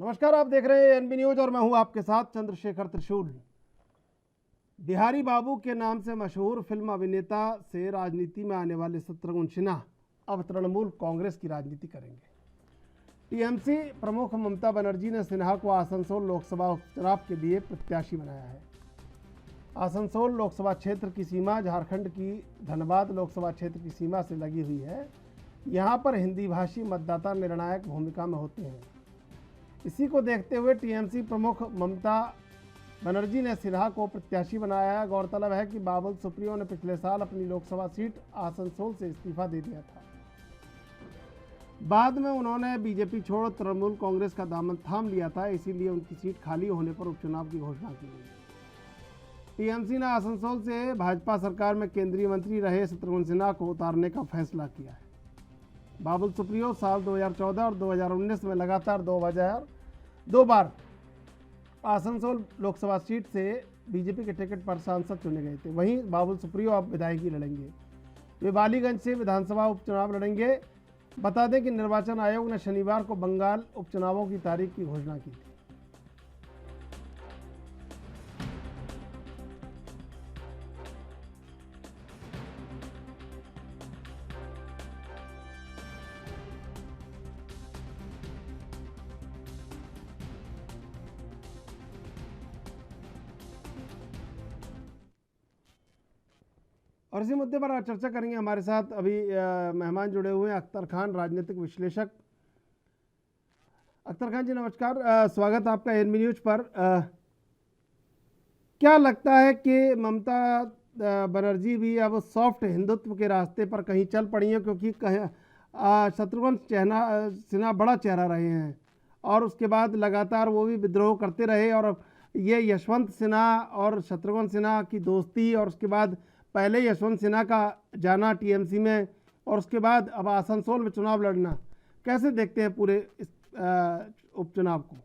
नमस्कार, आप देख रहे हैं एनबी न्यूज और मैं हूं आपके साथ चंद्रशेखर त्रिशूल। बिहारी बाबू के नाम से मशहूर फिल्म अभिनेता से राजनीति में आने वाले शत्रुघ्न सिन्हा अब तृणमूल कांग्रेस की राजनीति करेंगे। टीएमसी प्रमुख ममता बनर्जी ने सिन्हा को आसनसोल लोकसभा उपचुनाव के लिए प्रत्याशी बनाया है। आसनसोल लोकसभा क्षेत्र की सीमा झारखंड की धनबाद लोकसभा क्षेत्र की सीमा से लगी हुई है। यहाँ पर हिंदी भाषी मतदाता निर्णायक भूमिका में होते हैं। इसी को देखते हुए टीएमसी प्रमुख ममता बनर्जी ने सिन्हा को प्रत्याशी बनाया है। गौरतलब है कि बाबुल सुप्रियो ने पिछले साल अपनी लोकसभा सीट आसनसोल से इस्तीफा दे दिया था। बाद में उन्होंने बीजेपी छोड़ तृणमूल कांग्रेस का दामन थाम लिया था, इसीलिए उनकी सीट खाली होने पर उपचुनाव की घोषणा की गई। टीएमसी ने आसनसोल से भाजपा सरकार में केंद्रीय मंत्री रहे शत्रुघ्न सिन्हा को उतारने का फैसला किया है। बाबुल सुप्रियो साल 2014 और 2019 में लगातार दो बार आसनसोल लोकसभा सीट से बीजेपी के टिकट पर सांसद चुने गए थे। वहीं बाबुल सुप्रियो अब विधायकी लड़ेंगे। वे बालीगंज से विधानसभा उपचुनाव लड़ेंगे। बता दें कि निर्वाचन आयोग ने शनिवार को बंगाल उपचुनावों की तारीख की घोषणा की थी। और इसी मुद्दे पर आज चर्चा करेंगे। हमारे साथ अभी मेहमान जुड़े हुए हैं अख्तर खान, राजनीतिक विश्लेषक। अख्तर खान जी नमस्कार, स्वागत आपका एनबी न्यूज पर। क्या लगता है कि ममता बनर्जी भी अब सॉफ्ट हिंदुत्व के रास्ते पर कहीं चल पड़ी हैं, क्योंकि शत्रुघ्न सिन्हा बड़ा चेहरा रहे हैं और उसके बाद लगातार वो भी विद्रोह करते रहे, और ये यशवंत सिन्हा और शत्रुघ्न सिन्हा की दोस्ती, और उसके बाद पहले यशवंत सिन्हा का जाना टीएमसी में और उसके बाद अब आसनसोल में चुनाव लड़ना, कैसे देखते हैं पूरे इस उपचुनाव को,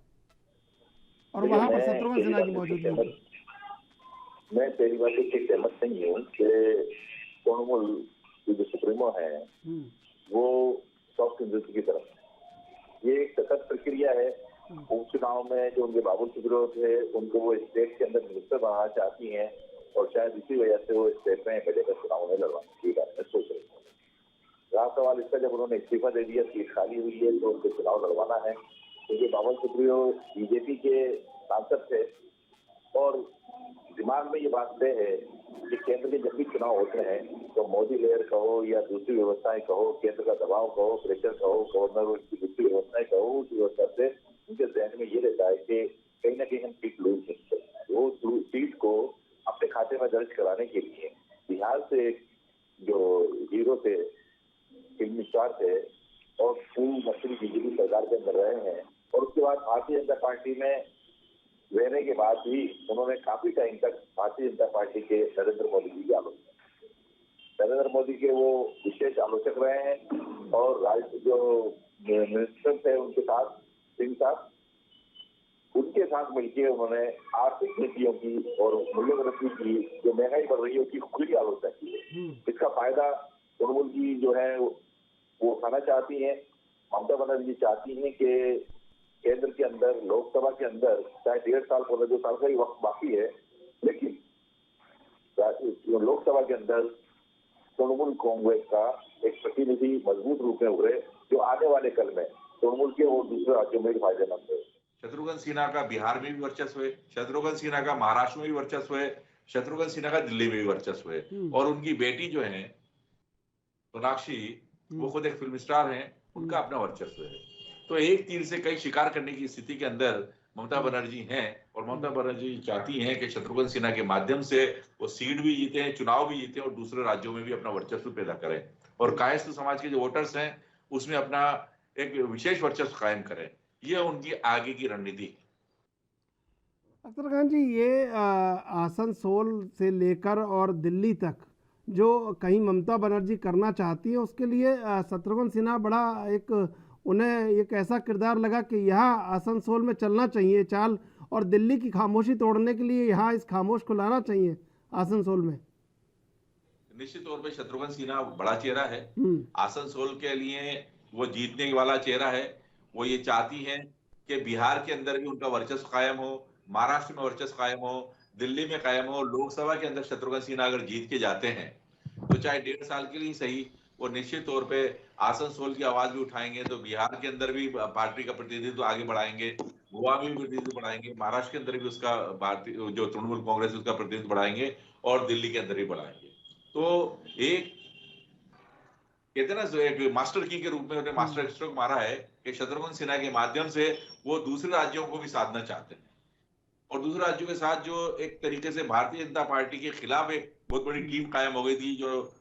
और वहां पर शत्रुघ्न सिन्हा की मौजूदगी? मैं पहली बात से सहमत नहीं हूँ कि तृणमूल की जो सुप्रीमो है वो सॉफ्ट हिंदुत्व की तरफ, ये एक सतत प्रक्रिया है। उपचुनाव में जो उनके बाबुल सुप्रियो थे उनको वो स्टेट के अंदर मिनिस्टर बनाना चाहती हैं, और शायद इसी वजह से वो स्टेट में एमएलए का चुनाव नहीं लड़वाने की बात में सोच रही है। रहा सवाल इसका, जब उन्होंने इस्तीफा दे दिया, सीट खाली हुई है, तो उनको चुनाव लड़वाना है, क्योंकि बाबुल सुप्रियो बीजेपी के सांसद थे और दिमाग में ये बात तय है कि केंद्र के जब भी चुनाव होते हैं तो मोदी लहर कहो या दूसरी व्यवस्थाएं कहो, केंद्र का दबाव कहो, प्रेशर कहो, गवर्नर की दूसरी व्यवस्थाएं कहो, उस व्यवस्था से उनके जहन में ये रहता है कि कहीं ना कहीं हम सीट लूज नहीं सकते। वो सीट को अपने खाते में दर्ज कराने के लिए बिहार से जो हीरो थे, फिल्मी स्टार थे और पूर्व मंत्री बीजेपी सरकार के अंदर रहे हैं, और उसके बाद भारतीय जनता पार्टी में रहने के बाद भी उन्होंने काफी टाइम तक भारतीय जनता पार्टी के नरेंद्र मोदी जी की आलोचना, नरेंद्र मोदी के वो विशेष आलोचक रहे हैं, और राज्य जो मिनिस्टर थे उनके साथ सिंह साहब, उनके साथ मिलकर उन्होंने आर्थिक नीतियों की और मूल्यवृद्धि की, जो महंगाई बढ़ रही है उसकी खुली आलोचना की है। इसका फायदा तृणमूल की जो है वो उठाना चाहती है। ममता बनर्जी चाहती है कि केंद्र के अंदर, लोकसभा के अंदर, चाहे 1.5 साल 2 साल का ही वक्त बाकी है, लेकिन लोकसभा के अंदर तृणमूल कांग्रेस का एक प्रतिनिधि मजबूत रूप में उभरे, जो आने वाले कल में तृणमूल के और दूसरे राज्यों में भी फायदेमंद है। शत्रुघ्न सिन्हा का बिहार में भी वर्चस्व है, शत्रुघ्न सिन्हा का महाराष्ट्र में भी वर्चस्व है, शत्रुघ्न सिन्हा का दिल्ली में भी वर्चस्व है, और उनकी बेटी जो है सोनाक्षी, वो खुद एक फिल्म स्टार है, उनका अपना वर्चस्व है। तो एक तीर से कई शिकार करने की स्थिति के अंदर ममता बनर्जी हैं, और ममता बनर्जी चाहती हैं कि शत्रुघ्न सिन्हा के माध्यम से वो सीट भी जीते हैं, चुनाव भी जीते हैं, और दूसरे राज्यों में भी अपना वर्चस्व पैदा करें, और कायस्थ समाज के जो वोटर्स हैं उसमें अपना एक विशेष वर्चस्व कायम करें। ये उनकी आगे की रणनीति। अख्तर खान जी, ये आसनसोल से लेकर और दिल्ली तक जो कहीं ममता बनर्जी करना चाहती है, उसके लिए शत्रुघ्न सिन्हा बड़ा उन्हें एक ऐसा किरदार लगा कि यहाँ आसनसोल में चलना चाहिए चाल, और दिल्ली की खामोशी तोड़ने के लिए यहाँ इस खामोश को लाना चाहिए आसनसोल में। निश्चित तौर पे शत्रुघ्न सिन्हा बड़ा चेहरा है, आसनसोल के लिए वो जीतने वाला चेहरा है। वो ये चाहती हैं कि बिहार के अंदर भी उनका वर्चस्व कायम हो, महाराष्ट्र में वर्चस्व कायम हो, दिल्ली में कायम हो। लोकसभा के अंदर शत्रुघ्न सिन्हा अगर जीत के जाते हैं तो चाहे 1.5 साल के लिए सही, वो निश्चित तौर पे आसनसोल की आवाज भी उठाएंगे, तो बिहार के अंदर भी पार्टी का प्रतिनिधित्व आगे बढ़ाएंगे, गोवा में भी प्रतिनिधित्व बढ़ाएंगे, महाराष्ट्र के अंदर भी उसका भारतीय जो तृणमूल कांग्रेस उसका प्रतिनिधित्व बढ़ाएंगे और दिल्ली के अंदर भी बढ़ाएंगे। तो एक कहते हैं ना, एक मास्टर की के रूप में उन्होंने मास्टर स्ट्रोक मारा है कि शत्रुघ्न सिन्हा के माध्यम से वो दूसरे राज्यों को भी साधना चाहते हैं, और दूसरे राज्यों के साथ जो एक तरीके से भारतीय जनता पार्टी के खिलाफ एक बहुत बड़ी टीम कायम हो गई थी, जो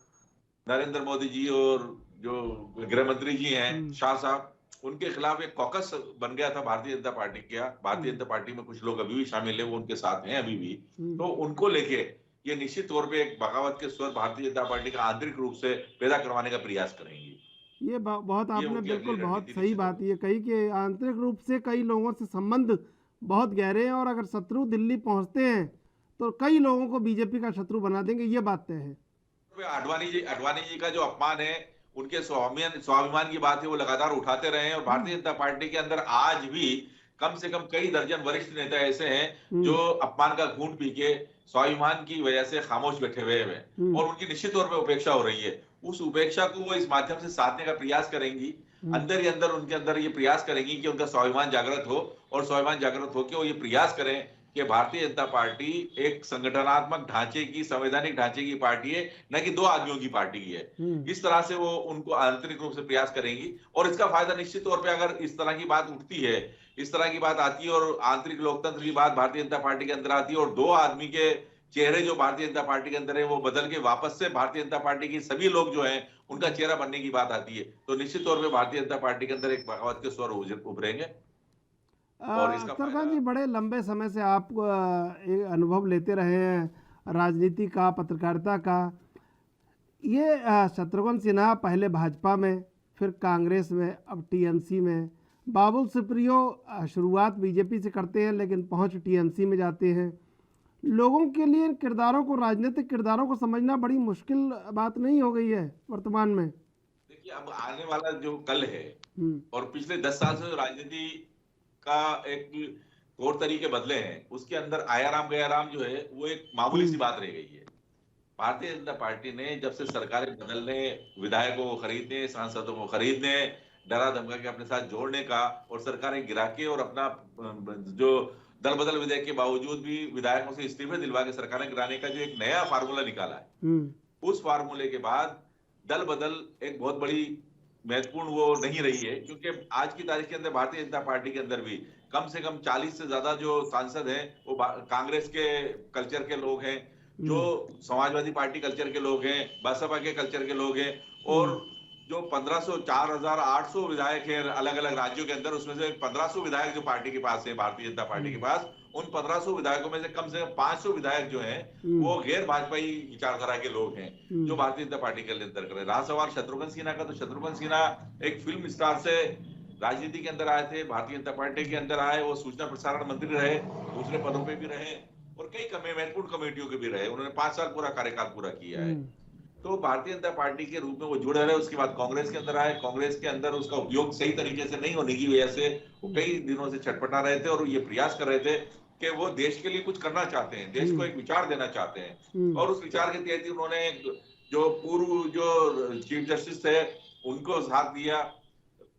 नरेंद्र मोदी जी और जो गृह मंत्री जी हैं शाह साहब, उनके खिलाफ एक कॉकस बन गया था भारतीय जनता पार्टी का। भारतीय जनता पार्टी में कुछ लोग अभी भी शामिल है, वो उनके साथ हैं अभी भी। तो उनको लेके ये निश्चित तौर पे एक बगावत के स्वर भारतीय जनता पार्टी का आंतरिक रूप से पैदा करवाने का प्रयास करेंगी। ये बहुत आपने बिल्कुल बहुत सही बात ये कही कि आंतरिक रूप से कई लोगों से संबंध बहुत गहरे हैं, और अगर शत्रु दिल्ली पहुंचते हैं तो कई लोगों को बीजेपी का शत्रु बना देंगे, ये बात तय है। आडवाणी जी का जो अपमान है, उनके स्वाभिमान की बात है, वो लगातार उठाते रहे हैं, और भारतीय जनता पार्टी के अंदर आज भी कम से कम कई दर्जन वरिष्ठ नेता ऐसे हैं जो अपमान का घूंट पी के स्वाभिमान की वजह से खामोश बैठे हुए हैं, और उनकी निश्चित तौर पर उपेक्षा हो रही है। उस उपेक्षा को वो इस माध्यम से साधने का प्रयास करेंगी, अंदर ही अंदर उनके अंदर ये प्रयास करेंगी कि उनका स्वाभिमान जागृत हो, और स्वाभिमान जागृत होकर वो ये प्रयास करें कि भारतीय जनता पार्टी एक संगठनात्मक ढांचे की, संवैधानिक ढांचे की पार्टी है, न कि 2 आदमियों की पार्टी की है। इस तरह से वो उनको आंतरिक रूप से प्रयास करेंगी, और इसका फायदा निश्चित तौर पे अगर इस तरह की बात उठती है, इस तरह की बात आती है, और आंतरिक लोकतंत्र की बात भारतीय जनता पार्टी के अंदर आती है, और 2 आदमी के चेहरे जो भारतीय जनता पार्टी के अंदर है वो बदल के वापस से भारतीय जनता पार्टी की सभी लोग जो हैं उनका चेहरा बनने की बात आती है, तो निश्चित तौर पे भारतीय जनता पार्टी के अंदर एक बगावत के स्वर उभरेंगे। और अख्तर खान जी, बड़े लंबे समय से आप एक अनुभव लेते रहे हैं राजनीति का, पत्रकारिता का। ये शत्रुघ्न सिन्हा पहले भाजपा में, फिर कांग्रेस में, अब टीएमसी में। बाबुल सुप्रियो शुरुआत बीजेपी से करते हैं लेकिन पहुंच टीएमसी में जाते हैं। लोगों के लिए इन किरदारों को, राजनीतिक किरदारों को समझना बड़ी मुश्किल बात नहीं हो गई है वर्तमान में? देखिए, अब आने वाला जो कल है और पिछले 10 साल से जो राजनीति का एक तौर तरीके बदले हैं, उसके अंदर आयाराम गयाराम जो है वो एक मामूली सी बात रह गई है। भारतीय जनता पार्टी ने जब से सरकारें बदलने, विधायकों को खरीदने, सांसदों को खरीदने, डरा धमका के अपने साथ जोड़ने का, और सरकारें गिरा के और अपना जो दल बदल विधेयक के बावजूद भी विधायकों से इस्तीफे दिलवा के सरकारें गिराने का जो एक नया फार्मूला निकाला है, उस फार्मूले के बाद दल बदल एक बहुत बड़ी महत्वपूर्ण वो नहीं रही है, क्योंकि आज की तारीख के अंदर भारतीय जनता पार्टी के अंदर भी कम से कम 40 से ज्यादा जो सांसद हैं वो कांग्रेस के कल्चर के लोग हैं, जो समाजवादी पार्टी कल्चर के लोग हैं, बसपा के कल्चर के लोग हैं, और जो 1500 4800 विधायक हैं अलग अलग राज्यों के अंदर, उसमें से 1500 विधायक जो पार्टी के पास है, भारतीय जनता पार्टी के पास, उन 1500 विधायकों में से कम 500 विधायक जो हैं वो गैर भाजपाई विचारधारा के लोग हैं, जो भारतीय जनता पार्टी के अंदर कर रहे हैं। रहा सवाल शत्रुघ्न सिन्हा का, तो शत्रुघ्न सिन्हा एक फिल्म स्टार से राजनीति के अंदर आए थे, भारतीय जनता पार्टी के अंदर आए, वो सूचना प्रसारण मंत्री रहे, दूसरे पदों पे भी रहे, और कई महत्वपूर्ण कमेटियों के भी रहे। उन्होंने 5 साल पूरा कार्यकाल पूरा किया है। तो भारतीय जनता पार्टी के रूप में वो जुड़े रहे। उसके बाद कांग्रेस के अंदर आए, कांग्रेस के अंदर उसका उपयोग सही तरीके से नहीं होने की वजह से वो कई दिनों से छटपटा रहे थे, और ये प्रयास कर रहे थे कि वो देश के लिए कुछ करना चाहते हैं, देश को एक विचार देना चाहते हैं, और उस विचार के तहत ही उन्होंने जो पूर्व जो चीफ जस्टिस थे उनको साथ दिया,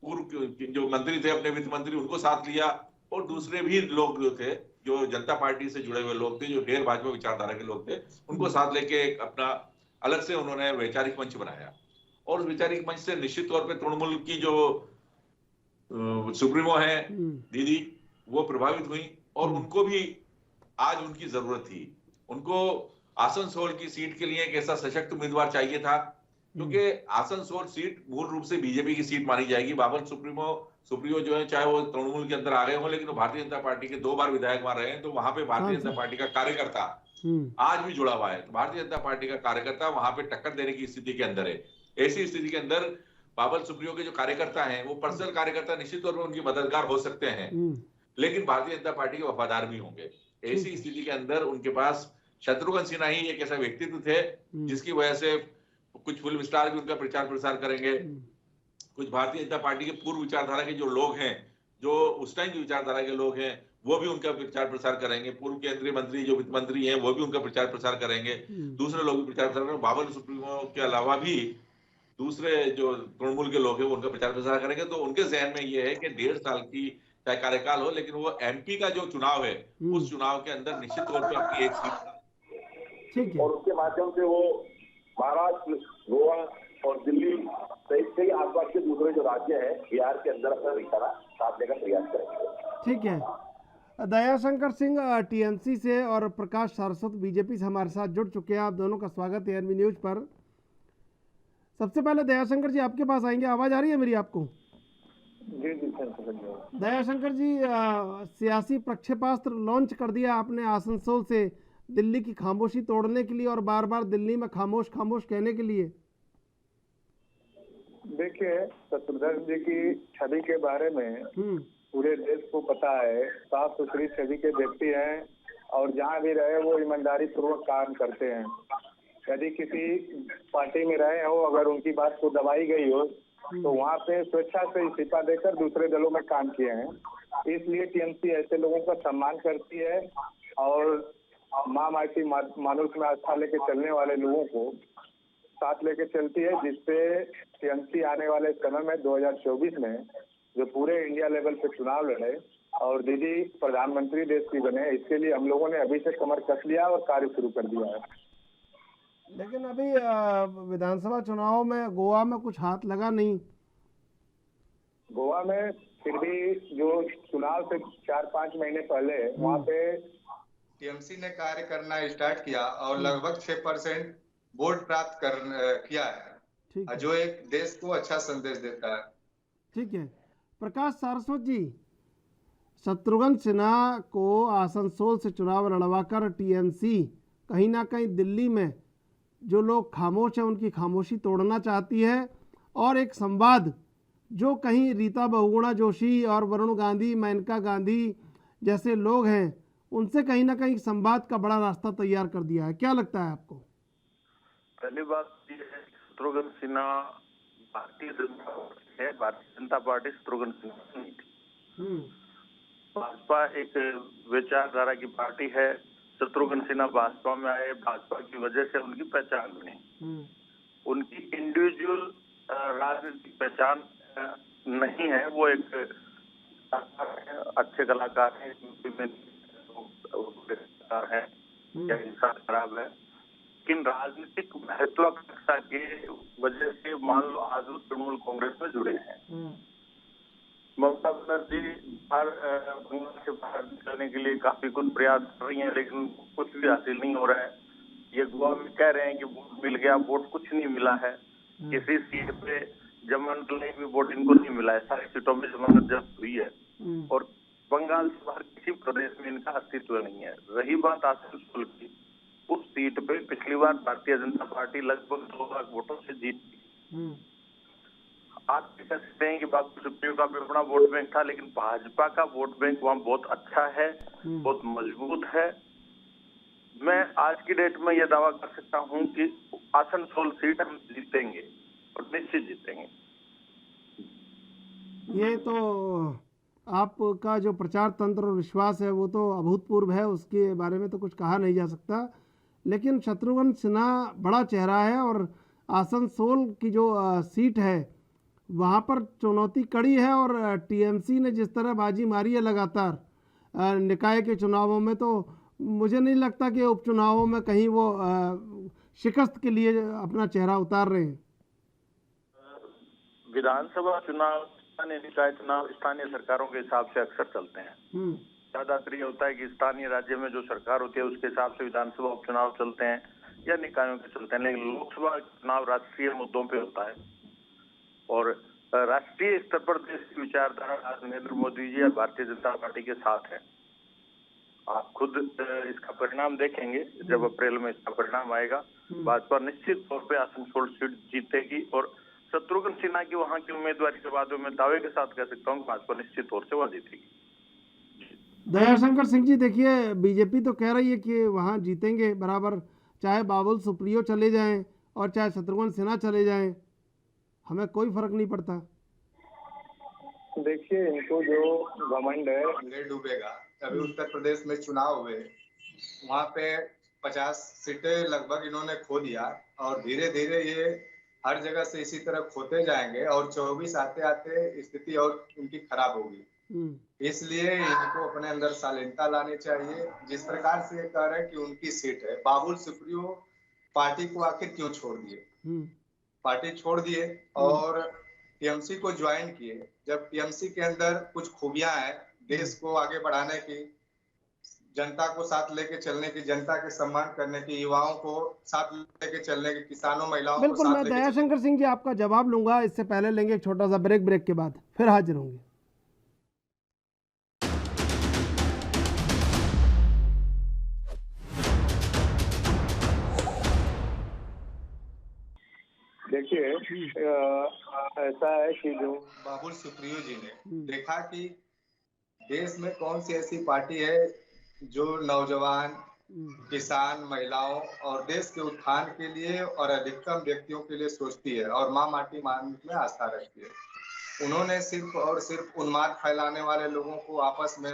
पूर्व जो मंत्री थे अपने वित्त मंत्री उनको साथ लिया, और दूसरे भी लोग जो थे जो जनता पार्टी से जुड़े हुए लोग थे, जो गैर भाजपा विचारधारा के लोग थे, उनको साथ लेके एक अपना अलग से उन्होंने वैचारिक मंच बनाया। और उस वैचारिक मंच से निश्चित तौर पे तृणमूल की जो सुप्रीमो है दीदी, वो प्रभावित हुई, और उनको भी आज उनकी जरूरत थी। उनको आसनसोल की सीट के लिए एक ऐसा सशक्त उम्मीदवार चाहिए था, क्योंकि आसनसोल सीट मूल रूप से बीजेपी की सीट मानी जाएगी। बाबुल सुप्रियो जो है, चाहे वो तृणमूल के अंदर आ गए हो, लेकिन वो भारतीय जनता पार्टी के 2 बार विधायक वहां रहे हैं, तो वहां पे भारतीय जनता पार्टी का कार्यकर्ता आज भी जुड़ा हुआ है। तो भारतीय जनता पार्टी का कार्यकर्ता वहां पे टक्कर देने की स्थिति के अंदर है। ऐसी स्थिति के अंदर बाबुल सुप्रियो के जो कार्यकर्ता हैं, वो पर्सनल कार्यकर्ता निश्चित तौर पर उनकी मददगार हो सकते हैं, लेकिन भारतीय जनता पार्टी के वफादार भी होंगे। ऐसी स्थिति के अंदर उनके पास शत्रुघ्न सिन्हा ही एक ऐसा व्यक्तित्व थे जिसकी वजह से कुछ फिल्म स्टार भी उनका प्रचार प्रसार करेंगे, कुछ भारतीय जनता पार्टी के पूर्व विचारधारा के जो लोग हैं जो उस टाइम की विचारधारा के लोग हैं वो भी उनका प्रचार प्रसार करेंगे, पूर्व केंद्रीय मंत्री जो वित्त मंत्री हैं वो भी उनका प्रचार प्रसार करेंगे, दूसरे लोग भी प्रचार प्रसार करेंगे। बाबुल सुप्रीमो के अलावा भी दूसरे जो तृणमूल के लोग हैं वो उनका प्रचार प्रसार करेंगे। तो उनके जहन में ये है कि 1.5 साल की चाहे कार्यकाल हो, लेकिन वो एमपी का जो चुनाव है उस चुनाव के अंदर निश्चित तौर पर अपनी एक सीट, ठीक है, और उसके माध्यम से वो महाराष्ट्र, गोवा और दिल्ली सहित कई आसपास के दूसरे जो राज्य हैं बिहार के अंदर अपना निशाना साधने का प्रयास करेंगे। ठीक है। दयाशंकर सिंह टीएमसी से और प्रकाश सारस्वत बीजेपी से हमारे साथ जुड़ चुके हैं। आप दोनों का स्वागत है एआरबी न्यूज पर। सबसे पहले दयाशंकर जी आपके पास आएंगे। आवाज़ आ रही है मेरी आपको? जी जी सर। दयाशंकर जी, सियासी प्रक्षेपास्त्र लॉन्च कर दिया आपने आसनसोल से दिल्ली की खामोशी तोड़ने के लिए और बार बार दिल्ली में खामोश खामोश कहने के लिए। देखिए, शत्रुघ्न जी की छवि के बारे में पूरे देश को पता है। साफ सुथरी छवि के व्यक्ति हैं और जहाँ भी रहे वो ईमानदारी पूर्वक काम करते हैं। यदि किसी पार्टी में रहे हो, अगर उनकी बात को दबाई गई हो तो वहाँ पे स्वेच्छा से इस्तीफा देकर दूसरे दलों में काम किए हैं। इसलिए टीएमसी ऐसे लोगों का सम्मान करती है और माँ माटी मानुष में आस्था लेके चलने वाले लोगों को साथ लेके चलती है, जिससे टीएमसी आने वाले समय में 2024 में जो पूरे इंडिया लेवल पे चुनाव लड़े और दीदी प्रधानमंत्री देश की बने, इसके लिए हम लोगों ने अभी से कमर कस लिया और कार्य शुरू कर दिया है। लेकिन अभी विधानसभा चुनाव में गोवा में कुछ हाथ लगा नहीं। गोवा में फिर भी जो चुनाव से 4-5 महीने पहले वहाँ पे टीएमसी ने कार्य करना स्टार्ट किया और लगभग 6% वोट प्राप्त किया है, जो एक देश को अच्छा संदेश देता है। ठीक है। प्रकाश सारस्वत जी, शत्रुघ्न सिन्हा को आसनसोल से चुनाव लड़वाकर टीएमसी कहीं ना कहीं दिल्ली में जो लोग खामोश हैं उनकी खामोशी तोड़ना चाहती है, और एक संवाद जो कहीं रीता बहुगुणा जोशी और वरुण गांधी, मेनका गांधी जैसे लोग हैं उनसे कहीं ना कहीं संवाद का बड़ा रास्ता तैयार कर दिया है। क्या लगता है आपको? पहली बात ये है, शत्रुघ्न सिन्हा भारतीय जनता पार्टी शत्रुघ्न सिन्हा नहीं थी। भाजपा एक विचारधारा की पार्टी है। शत्रुघ्न सिन्हा भाजपा में आए, भाजपा की वजह से उनकी पहचान बनी। उनकी इंडिविजुअल राजनीतिक पहचान नहीं है। वो एक अच्छे कलाकार हैं, है या इंसान खराब है, लेकिन राजनीतिक महत्वाकांक्षा के वजह से मान लो आज वो तृणमूल कांग्रेस में जुड़े हैं। ममता बनर्जी से बाहर निकलने के लिए काफी कुछ प्रयास कर रही हैं, लेकिन कुछ भी हासिल नहीं हो रहा है। ये गोवा में कह रहे हैं कि वोट मिल गया, वोट कुछ नहीं मिला है। किसी सीट पे जमानत में भी वोट इनको नहीं मिला है। सारी सीटों में जमानत जब्त हुई है और बंगाल से बाहर किसी प्रदेश में इनका अस्तित्व नहीं है। रही बात आसनसोल की, उस सीट पे पिछली बार भारतीय जनता पार्टी लगभग 2 लाख वोटों से जीती। आप कह सकते हैं कि बाबू सुप्रीयो का भी अपना वोट बैंक था, लेकिन भाजपा का वोट बैंक वहाँ बहुत अच्छा है, बहुत मजबूत है। मैं आज की डेट में यह दावा कर सकता हूँ कि आसनसोल सीट हम जीतेंगे और निश्चित जीतेंगे। ये तो आपका जो प्रचार तंत्र और विश्वास है वो तो अभूतपूर्व है, उसके बारे में तो कुछ कहा नहीं जा सकता। लेकिन शत्रुघ्न सिन्हा बड़ा चेहरा है और आसनसोल की जो सीट है वहाँ पर चुनौती कड़ी है, और टीएमसी ने जिस तरह बाजी मारी है लगातार निकाय के चुनावों में, तो मुझे नहीं लगता कि उपचुनावों में कहीं वो शिकस्त के लिए अपना चेहरा उतार रहे हैं। विधानसभा चुनाव, निकाय चुनाव स्थानीय सरकारों के हिसाब से अक्सर चलते हैं। ज्यादातर ये होता है कि स्थानीय राज्य में जो सरकार होती है उसके हिसाब से विधानसभा उपचुनाव चलते हैं या निकायों के चलते हैं, लेकिन लोकसभा चुनाव राष्ट्रीय मुद्दों पे होता है और राष्ट्रीय स्तर पर देश की विचारधारा आज नरेंद्र मोदी जी या भारतीय जनता पार्टी के साथ है। आप खुद इसका परिणाम देखेंगे जब अप्रैल में इसका परिणाम आएगा। भाजपा निश्चित तौर पे आसनसोल सीट जीतेगी और शत्रुघ्न सिन्हा की वहां की उम्मीदवारी के बाद मैं दावे के साथ कह सकता हूँ भाजपा निश्चित तौर से वहां जीतेगी। दयाशंकर सिंह जी, देखिए बीजेपी तो कह रही है कि वहाँ जीतेंगे बराबर, चाहे बाबुल सुप्रियो चले जाएं और चाहे शत्रुघ्न सिन्हा चले जाएं, हमें कोई फर्क नहीं पड़ता। देखिए, इनको जो घमंड है, अंग्रेज डूबेगा। अभी उत्तर प्रदेश में चुनाव हुए, वहां पे 50 सीटें लगभग इन्होंने खो दिया और धीरे धीरे ये हर जगह से इसी तरह खोते जाएंगे और 24 आते आते स्थिति और उनकी खराब होगी। इसलिए इनको अपने अंदर शालीनता लानी चाहिए। जिस प्रकार से ये कह रहे हैं कि उनकी सीट है, बाबुल सुप्रियो पार्टी को आखिर क्यों छोड़ दिए? पार्टी छोड़ दिए और टीएमसी को ज्वाइन किए। जब टीएमसी के अंदर कुछ खूबियां हैं देश को आगे बढ़ाने की, जनता को साथ लेके चलने की, जनता के सम्मान करने की, युवाओं को साथ लेके चलने की, किसानों महिलाओं को बिल्कुल, साथ मैं लेके दयाशंकर सिंह जी आपका जवाब लूंगा, इससे पहले लेंगे एक छोटा सा ब्रेक के बाद फिर हाजिर होंगे। देखिए, ऐसा है कि जो बाबुल सुप्रियो जी ने देखा कि देश में कौन सी ऐसी पार्टी है जो नौजवान, किसान, महिलाओं और देश के उत्थान के लिए और अधिकतम व्यक्तियों के लिए सोचती है और माँ माटी मान में आस्था रखती है। उन्होंने सिर्फ और सिर्फ उन्माद फैलाने वाले लोगों को, आपस में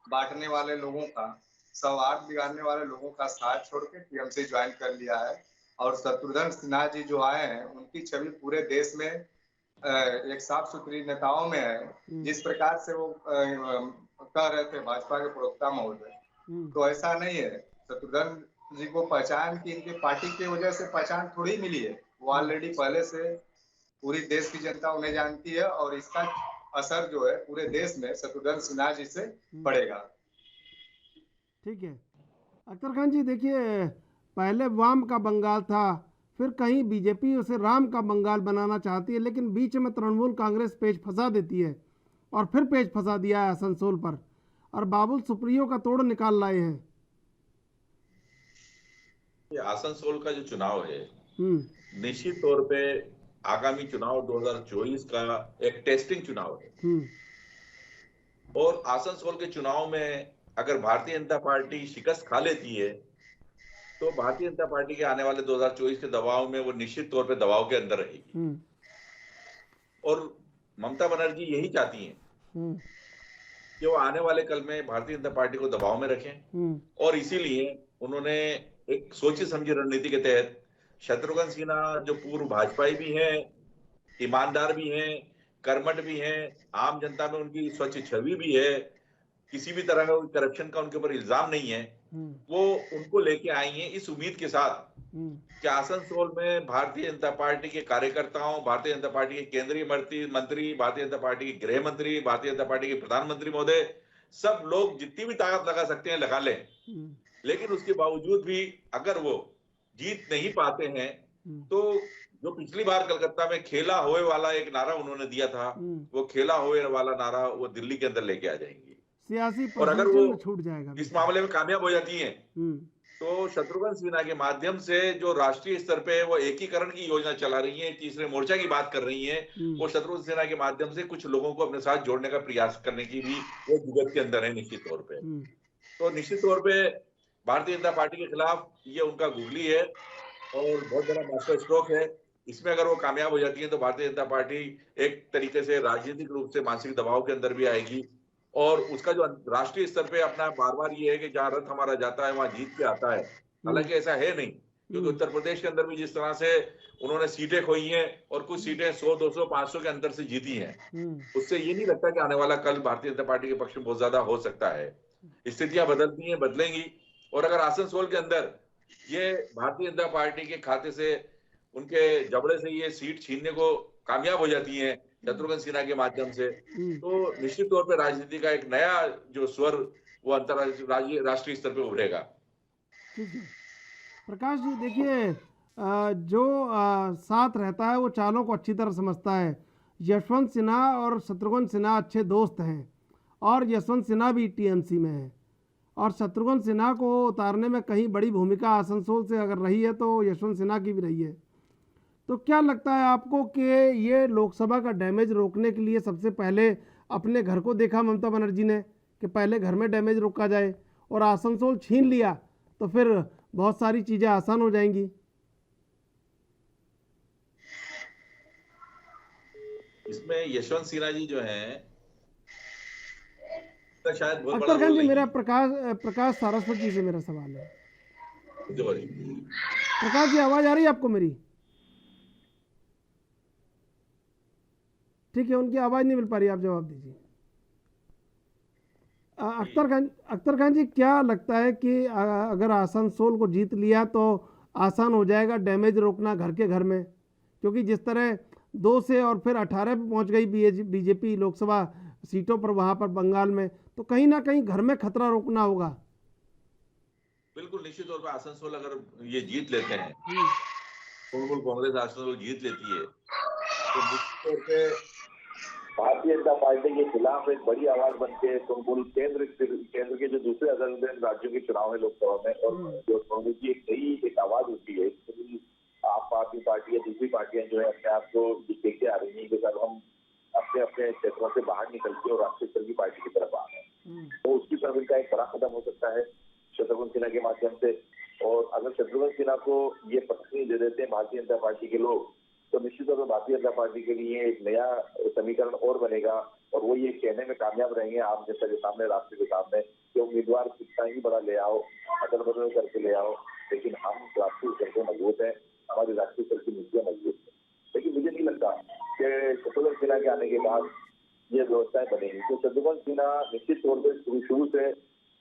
बांटने वाले लोगों का, सौहार्द बिगाड़ने वाले लोगों का साथ छोड़ के टीएमसी ज्वाइन कर लिया है। और शत्रुघ्न सिन्हा जी जो आए हैं, उनकी छवि पूरे देश में एक साफ सुथरी नेताओं में है। जिस प्रकार से वो कह रहे थे भाजपा के प्रवक्ता महोदय, तो ऐसा नहीं है। शत्रुघ्न जी को पहचान की इनके पार्टी की वजह से पहचान थोड़ी मिली है, वो ऑलरेडी पहले से पूरी देश की जनता उन्हें जानती है और इसका असर जो है पूरे देश में शत्रुघ्न सिन्हा जी से पड़ेगा। ठीक है अख्तर खान जी, देखिए पहले वाम का बंगाल था, फिर कहीं बीजेपी उसे राम का बंगाल बनाना चाहती है, लेकिन बीच में तृणमूल कांग्रेस पेच फंसा देती है और फिर पेच फंसा दिया है आसनसोल पर और बाबुल सुप्रियो का तोड़ निकाल लाए हैं। ये आसनसोल का जो चुनाव है निश्चित तौर पे आगामी चुनाव 2024 का एक टेस्टिंग चुनाव है। और आसनसोल के चुनाव में अगर भारतीय जनता पार्टी शिकस्त खा लेती है तो भारतीय जनता पार्टी के आने वाले 2024 के दबाव में वो निश्चित तौर पे दबाव के अंदर रहेगी। और ममता बनर्जी यही चाहती हैं कि वो आने वाले कल में भारतीय जनता पार्टी को दबाव में रखें और इसीलिए उन्होंने एक सोची समझी रणनीति के तहत शत्रुघ्न सिन्हा जो पूर्व भाजपाई भी हैं, ईमानदार भी हैं, कर्मठ भी हैं, आम जनता में उनकी स्वच्छ छवि भी है, किसी भी तरह का करप्शन का उनके ऊपर इल्जाम नहीं है, वो उनको लेके आई हैं इस उम्मीद के साथ कि आसनसोल में भारतीय जनता पार्टी के कार्यकर्ताओं, भारतीय जनता पार्टी के केंद्रीय मंत्री, भारतीय जनता पार्टी के गृह मंत्री, भारतीय जनता पार्टी के प्रधानमंत्री महोदय, सब लोग जितनी भी ताकत लगा सकते हैं लगा लें। लेकिन उसके बावजूद भी अगर वो जीत नहीं पाते हैं तो जो पिछली बार कलकत्ता में खेला होए वाला एक नारा उन्होंने दिया था, वो खेला होए वाला नारा वो दिल्ली के अंदर लेके आ जाएंगे। सियासी और अगर वो छूट जाएगा इस मामले में कामयाब हो जाती हैं तो शत्रुघ्न सिन्हा के माध्यम से जो राष्ट्रीय स्तर पे वो एकीकरण की योजना चला रही है, तीसरे मोर्चा की बात कर रही है, वो शत्रुघ्न सिन्हा के माध्यम से कुछ लोगों को अपने साथ जोड़ने का प्रयास करने की भी वो जुगत के अंदर है निश्चित तौर पे। तो निश्चित तौर पे भारतीय जनता पार्टी के खिलाफ ये उनका गुगली है और बहुत बड़ा मास्टर स्ट्रोक है। इसमें अगर वो कामयाब हो जाती है तो भारतीय जनता पार्टी एक तरीके से राजनीतिक रूप से मानसिक दबाव के अंदर भी आएगी और उसका जो राष्ट्रीय स्तर पे अपना बार बार ये है कि जहां रथ हमारा जाता है वहां जीत के आता है। हालांकि ऐसा है नहीं, क्योंकि उत्तर प्रदेश के अंदर भी जिस तरह से उन्होंने सीटें खोई हैं और कुछ सीटें 100, 200, 500 के अंदर से जीती हैं, उससे ये नहीं लगता कि आने वाला कल भारतीय जनता पार्टी के पक्ष में बहुत ज्यादा हो सकता है। स्थितियां बदलती हैं, बदलेंगी और अगर आसनसोल के अंदर ये भारतीय जनता पार्टी के खाते से उनके जबड़े से ये सीट छीनने को कामयाब हो जाती है शत्रुघ्न सिन्हा के माध्यम से, तो निश्चित तौर पर राजनीति का एक नया जो स्वर वो अंतरराष्ट्रीय राष्ट्रीय स्तर पे उभरेगा। ठीक है प्रकाश जी, देखिए जो साथ रहता है वो चालों को अच्छी तरह समझता है। यशवंत सिन्हा और शत्रुघ्न सिन्हा अच्छे दोस्त हैं और यशवंत सिन्हा भी टीएमसी में है और शत्रुघ्न सिन्हा को उतारने में कहीं बड़ी भूमिका आसनसोल से अगर रही है तो यशवंत सिन्हा की भी रही है। तो क्या लगता है आपको कि ये लोकसभा का डैमेज रोकने के लिए सबसे पहले अपने घर को देखा ममता बनर्जी ने कि पहले घर में डैमेज रोका जाए और आसनसोल छीन लिया तो फिर बहुत सारी चीज़ें आसान हो जाएंगी? इसमें यशवंत सिन्हा जी जो हैं का शायद बहुत बड़ा अख्तर खान रोल जी, नहीं मेरा है। प्रकाश सारस्वत जी से मेरा सवाल है। जी बोलिए। प्रकाश जी, आवाज आ रही है आपको मेरी? ठीक है, उनकी आवाज नहीं मिल पा रही, आप जवाब दीजिए। अख्तर खान जी, क्या लगता है कि अगर आसनसोल को जीत लिया तो आसान हो जाएगा डैमेज रोकना घर के घर में? क्योंकि जिस तरह 2 से और फिर 18 पे पहुंच गई बीजेपी लोकसभा सीटों पर वहां पर बंगाल में, तो कहीं ना कहीं घर में खतरा रोकना होगा। बिल्कुल निश्चित तौर पर आसनसोल अगर ये जीत लेते हैं, तृणमूल कांग्रेस आसनसोल जीत लेती है, तो निश्चित तौर पे भारतीय जनता पार्टी के खिलाफ एक बड़ी आवाज बन के तृणमूल केंद्र के जो दूसरे अदर राज्यों के चुनाव है लोकसभा में, और जो तृणमूल की एक नई एक आवाज होती है, आप आदमी पार्टी या दूसरी पार्टियां जो है अपने आप को देखते आ रही है कि सर हम अपने अपने क्षेत्रों से बाहर निकल के और राष्ट्रीय स्तर की पार्टी की तरफ आ रहे हैं, तो उसकी तरफ इनका एक बड़ा कदम हो सकता है शत्रुघ्न सिन्हा के माध्यम से। और अगर शत्रुघ्न सिन्हा को ये पत्नी दे देते हैं भारतीय जनता पार्टी के लोग, तो निश्चित तौर पर भारतीय जनता पार्टी के लिए एक नया समीकरण और बनेगा, और वो ये कहने में कामयाब रहेंगे आम जनता के सामने, राष्ट्र के सामने, कि उम्मीदवार कितना ही बड़ा ले आओ, अदल बदल करके ले आओ, लेकिन हम राष्ट्रीय स्तर पर मजबूत है, हमारी राष्ट्रीय स्तर की नीतियां मजबूत है। लेकिन मुझे नहीं लगता कि शत्रुघ्न सिन्हा के आने के बाद ये व्यवस्थाएं बनेगी। तो शत्रुघ्न सिन्हा निश्चित तौर पर शुरू से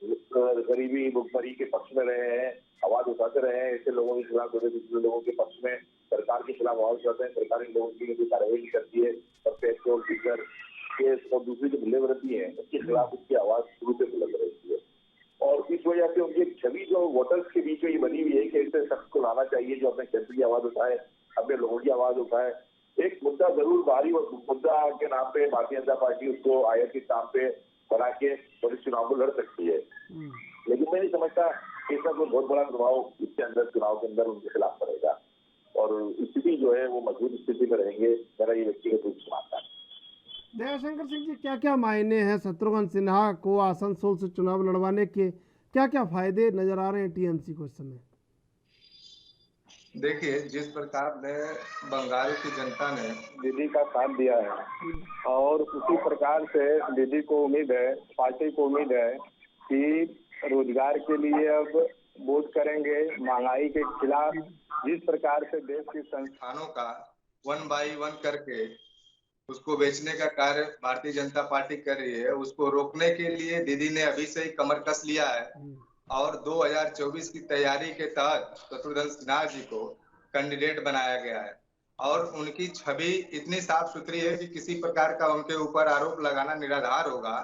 गरीबी भुखमरी के पक्ष में रहे हैं, आवाज उठाते रहे हैं, ऐसे लोगों के खिलाफ, दूसरे लोगों के पक्ष में सरकार के खिलाफ आवाज उठाते हैं, सरकार इन लोगों की कोई कार्रवाई नहीं करती है, और पेट्रोल डीजल केस और दूसरी जो मूल्यवृद्धि है उसके खिलाफ उसकी आवाज शुरू से बुलंद रहती है। और इस वजह से उनकी छवि जो वोटर्स के बीच में ये बनी हुई है कि ऐसे शख्स को लाना चाहिए जो अपने क्षेत्र की आवाज उठाए, अपने लोगों की आवाज उठाए। एक मुद्दा जरूर बाहरी मुद्दा के नाम पे भारतीय जनता पार्टी उसको आयत के नाम पे बना के और इस चुनाव को लड़ सकती है, लेकिन मैं नहीं समझता कि इसका कोई बहुत बड़ा प्रभाव इसके अंदर चुनाव के अंदर उनके खिलाफ पड़ेगा, और स्थिति जो है वो मजबूत स्थिति में रहेंगे, मेरा ये व्यक्तिगत रूप से मानना है। दयाशंकर सिंह जी, क्या क्या मायने हैं शत्रुघ्न सिन्हा को आसनसोल से चुनाव लड़वाने के? क्या क्या फायदे नजर आ रहे हैं टीएमसी को इस समय? देखिए, जिस प्रकार ने बंगाल की जनता ने दीदी का साथ दिया है, और उसी प्रकार से दीदी को उम्मीद है, पार्टी को उम्मीद है कि रोजगार के लिए अब वोट करेंगे, महंगाई के खिलाफ जिस प्रकार से देश के संस्थानों का 1 बाय 1 करके उसको बेचने का कार्य भारतीय जनता पार्टी कर रही है, उसको रोकने के लिए दीदी ने अभी से ही कमर कस लिया है, और 2024 की तैयारी के तहत शत्रुघ्न सिन्हा जी को कैंडिडेट बनाया गया है, और उनकी छवि इतनी साफ सुथरी है कि किसी प्रकार का उनके ऊपर आरोप लगाना निराधार होगा।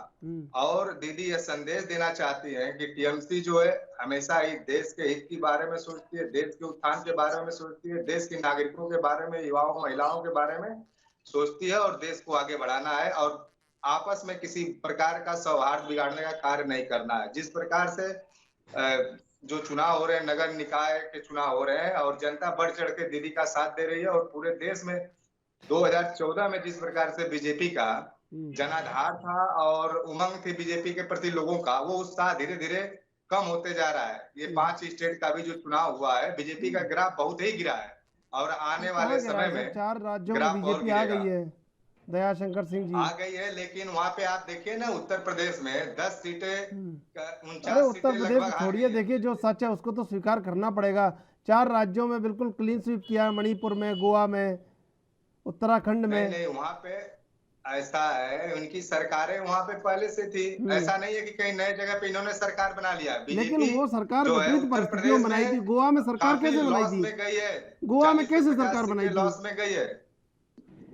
और दीदी यह संदेश देना चाहती है कि टीएमसी जो है हमेशा ही देश के हित के बारे में सोचती है, देश के उत्थान के बारे में सोचती है, देश के नागरिकों के बारे में, युवाओं महिलाओं के बारे में सोचती है, और देश को आगे बढ़ाना है, और आपस में किसी प्रकार का सौहार्द बिगाड़ने का कार्य नहीं करना है। जिस प्रकार से जो चुनाव हो रहे हैं, नगर निकाय के चुनाव हो रहे हैं, और जनता बढ़ चढ़ के दीदी का साथ दे रही है, और पूरे देश में 2014 में जिस प्रकार से बीजेपी का जनाधार था और उमंग थी बीजेपी के प्रति लोगों का, वो उत्साह धीरे धीरे कम होते जा रहा है। ये 5 स्टेट का भी जो चुनाव हुआ है, बीजेपी का ग्राफ बहुत ही गिरा है, और आने वाले समय में 4 राज्यों में बीजेपी आ गई है, दयाशंकर सिंह जी आ गई है। लेकिन वहाँ पे आप देखिए ना, उत्तर प्रदेश में 10 सीटें, 49 उत्तर प्रदेश छोड़िए, देखिए जो सच है उसको तो स्वीकार करना पड़ेगा। 4 राज्यों में बिल्कुल क्लीन स्वीप किया, मणिपुर में, गोवा में, उत्तराखंड में। नहीं, वहाँ पे ऐसा है, उनकी सरकारें वहाँ पे पहले से थी, ऐसा नहीं है कि कहीं नए जगह पे इन्होंने सरकार बना लिया। लेकिन वो सरकार विपरीत परिस्थितियों में बनाई थी। गोवा में सरकार कैसे बनाई थी? गोवा में कैसे सरकार बनाई थी? लॉस में गई है।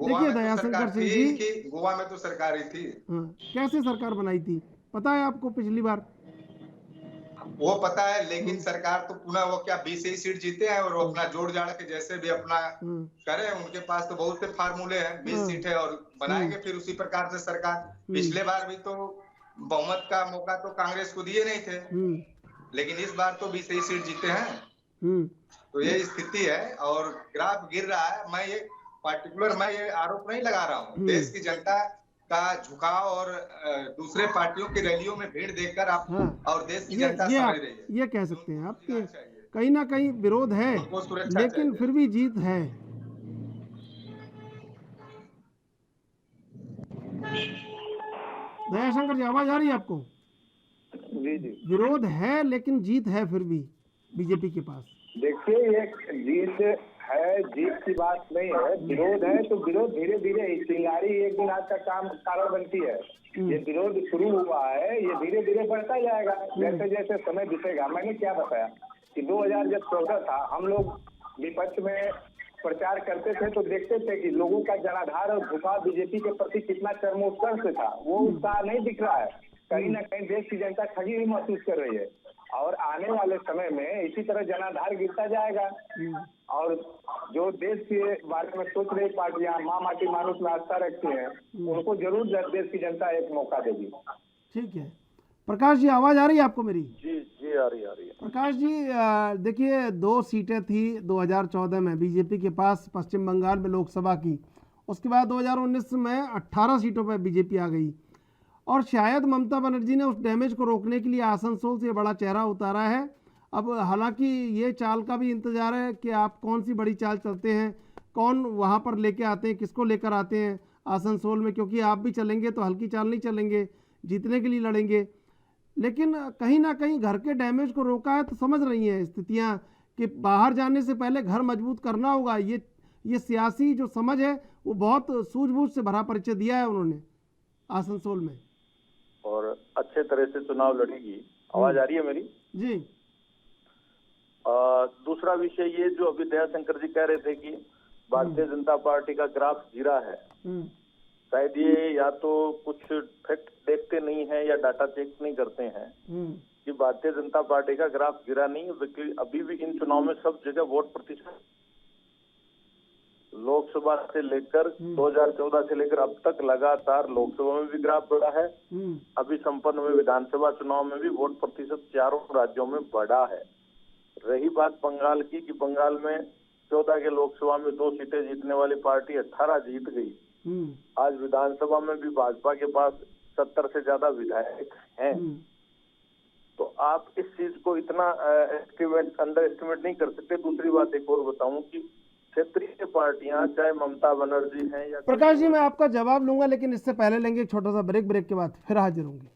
देखिए दयाशंकर सिंह जी, गोवा में तो सरकार ही थी। कैसे सरकार बनाई थी पता है आपको? पिछली बार वो पता है, लेकिन सरकार तो पुनः वो क्या 20 ही सीट जीते हैं, और वो अपना जोड़ जाड़ के जैसे भी अपना करे, उनके पास तो बहुत से फार्मूले हैं। 20 सीटें और बनाएंगे फिर उसी प्रकार से सरकार। पिछले बार भी तो बहुमत का मौका तो कांग्रेस को दिए नहीं थे, लेकिन इस बार तो 20 ही सीट जीते हैं। तो ये स्थिति है, और ग्राफ गिर रहा है। मैं ये आरोप नहीं लगा रहा हूँ। देश की जनता का झुकाव और दूसरे पार्टियों की रैलियों में भीड़ देखकर आप और देश की जनता समझ रही है। ये कह सकते हैं आप कि कहीं ना कहीं विरोध है, लेकिन फिर भी जीत है। दयाशंकर जी, आवाज आ रही है आपको? जी जी विरोध है लेकिन जीत है फिर भी बीजेपी के पास। देखिए, ये जीत है, जीत की बात नहीं है, विरोध है तो विरोध धीरे धीरे, चिंगारी एक दिन आज का काम कारण बनती है। ये विरोध शुरू हुआ है, ये धीरे धीरे बढ़ता जाएगा जैसे जैसे समय बीतेगा। मैंने क्या बताया कि 2014 था, हम लोग विपक्ष में प्रचार करते थे तो देखते थे कि लोगों का जनाधार और झुकाव बीजेपी के प्रति कितना चरमोत्कर्ष था। वो उत्साह नहीं दिख रहा है, कहीं ना कहीं देश की जनता ठगी भी महसूस कर रही है और आने वाले समय में इसी तरह जनाधार गिरता जाएगा। और जो देश के बारे में सोच रही पार्टियां माँ माटी मानुष में आस्था रखती हैं, उनको जरूर देश की जनता एक मौका देगी। ठीक है प्रकाश जी, आवाज आ रही है आपको मेरी? जी जी आ रही है। प्रकाश जी, देखिए 2 सीटें थी 2014 में बीजेपी के पास पश्चिम बंगाल में लोकसभा की, उसके बाद 2019 में 18 सीटों पर बीजेपी आ गई और शायद ममता बनर्जी ने उस डैमेज को रोकने के लिए आसनसोल से बड़ा चेहरा उतारा है। अब हालांकि ये चाल का भी इंतजार है कि आप कौन सी बड़ी चाल चलते हैं, कौन वहाँ पर लेके आते हैं, किसको लेकर आते हैं आसनसोल में, क्योंकि आप भी चलेंगे तो हल्की चाल नहीं चलेंगे, जीतने के लिए लड़ेंगे। लेकिन कहीं ना कहीं घर के डैमेज को रोका है तो समझ रही हैं स्थितियाँ कि बाहर जाने से पहले घर मजबूत करना होगा। ये सियासी जो समझ है वो बहुत सूझबूझ से भरा परिचय दिया है उन्होंने आसनसोल में, और अच्छे तरह से चुनाव लड़ेगी। आवाज आ रही है मेरी? जी। दूसरा विषय ये जो अभी दयाशंकर जी कह रहे थे कि भारतीय जनता पार्टी का ग्राफ गिरा है, शायद ये या तो कुछ फैक्ट देखते नहीं है या डाटा चेक नहीं करते हैं कि भारतीय जनता पार्टी का ग्राफ गिरा नहीं है, बल्कि अभी भी इन चुनाव में सब जगह वोट प्रतिशत लोकसभा से लेकर 2014 से लेकर अब तक लगातार लोकसभा में भी ग्राफ बढ़ा है। अभी संपन्न हुए विधानसभा चुनाव में भी वोट प्रतिशत चारों राज्यों में बढ़ा है। रही बात बंगाल की कि बंगाल में 14 के लोकसभा में 2 सीटें जीतने वाली पार्टी 18 जीत गई। आज विधानसभा में भी भाजपा के पास 70 से ज्यादा विधायक हैं। तो आप इस चीज को इतना अंडर एस्टिमेट नहीं कर सकते। दूसरी बात एक और बताऊं कि क्षेत्रीय पार्टियां चाहे ममता बनर्जी हैं या प्रकाश जी, मैं आपका जवाब लूंगा लेकिन इससे पहले लेंगे एक छोटा सा ब्रेक के बाद फिर हाजिर होंगे।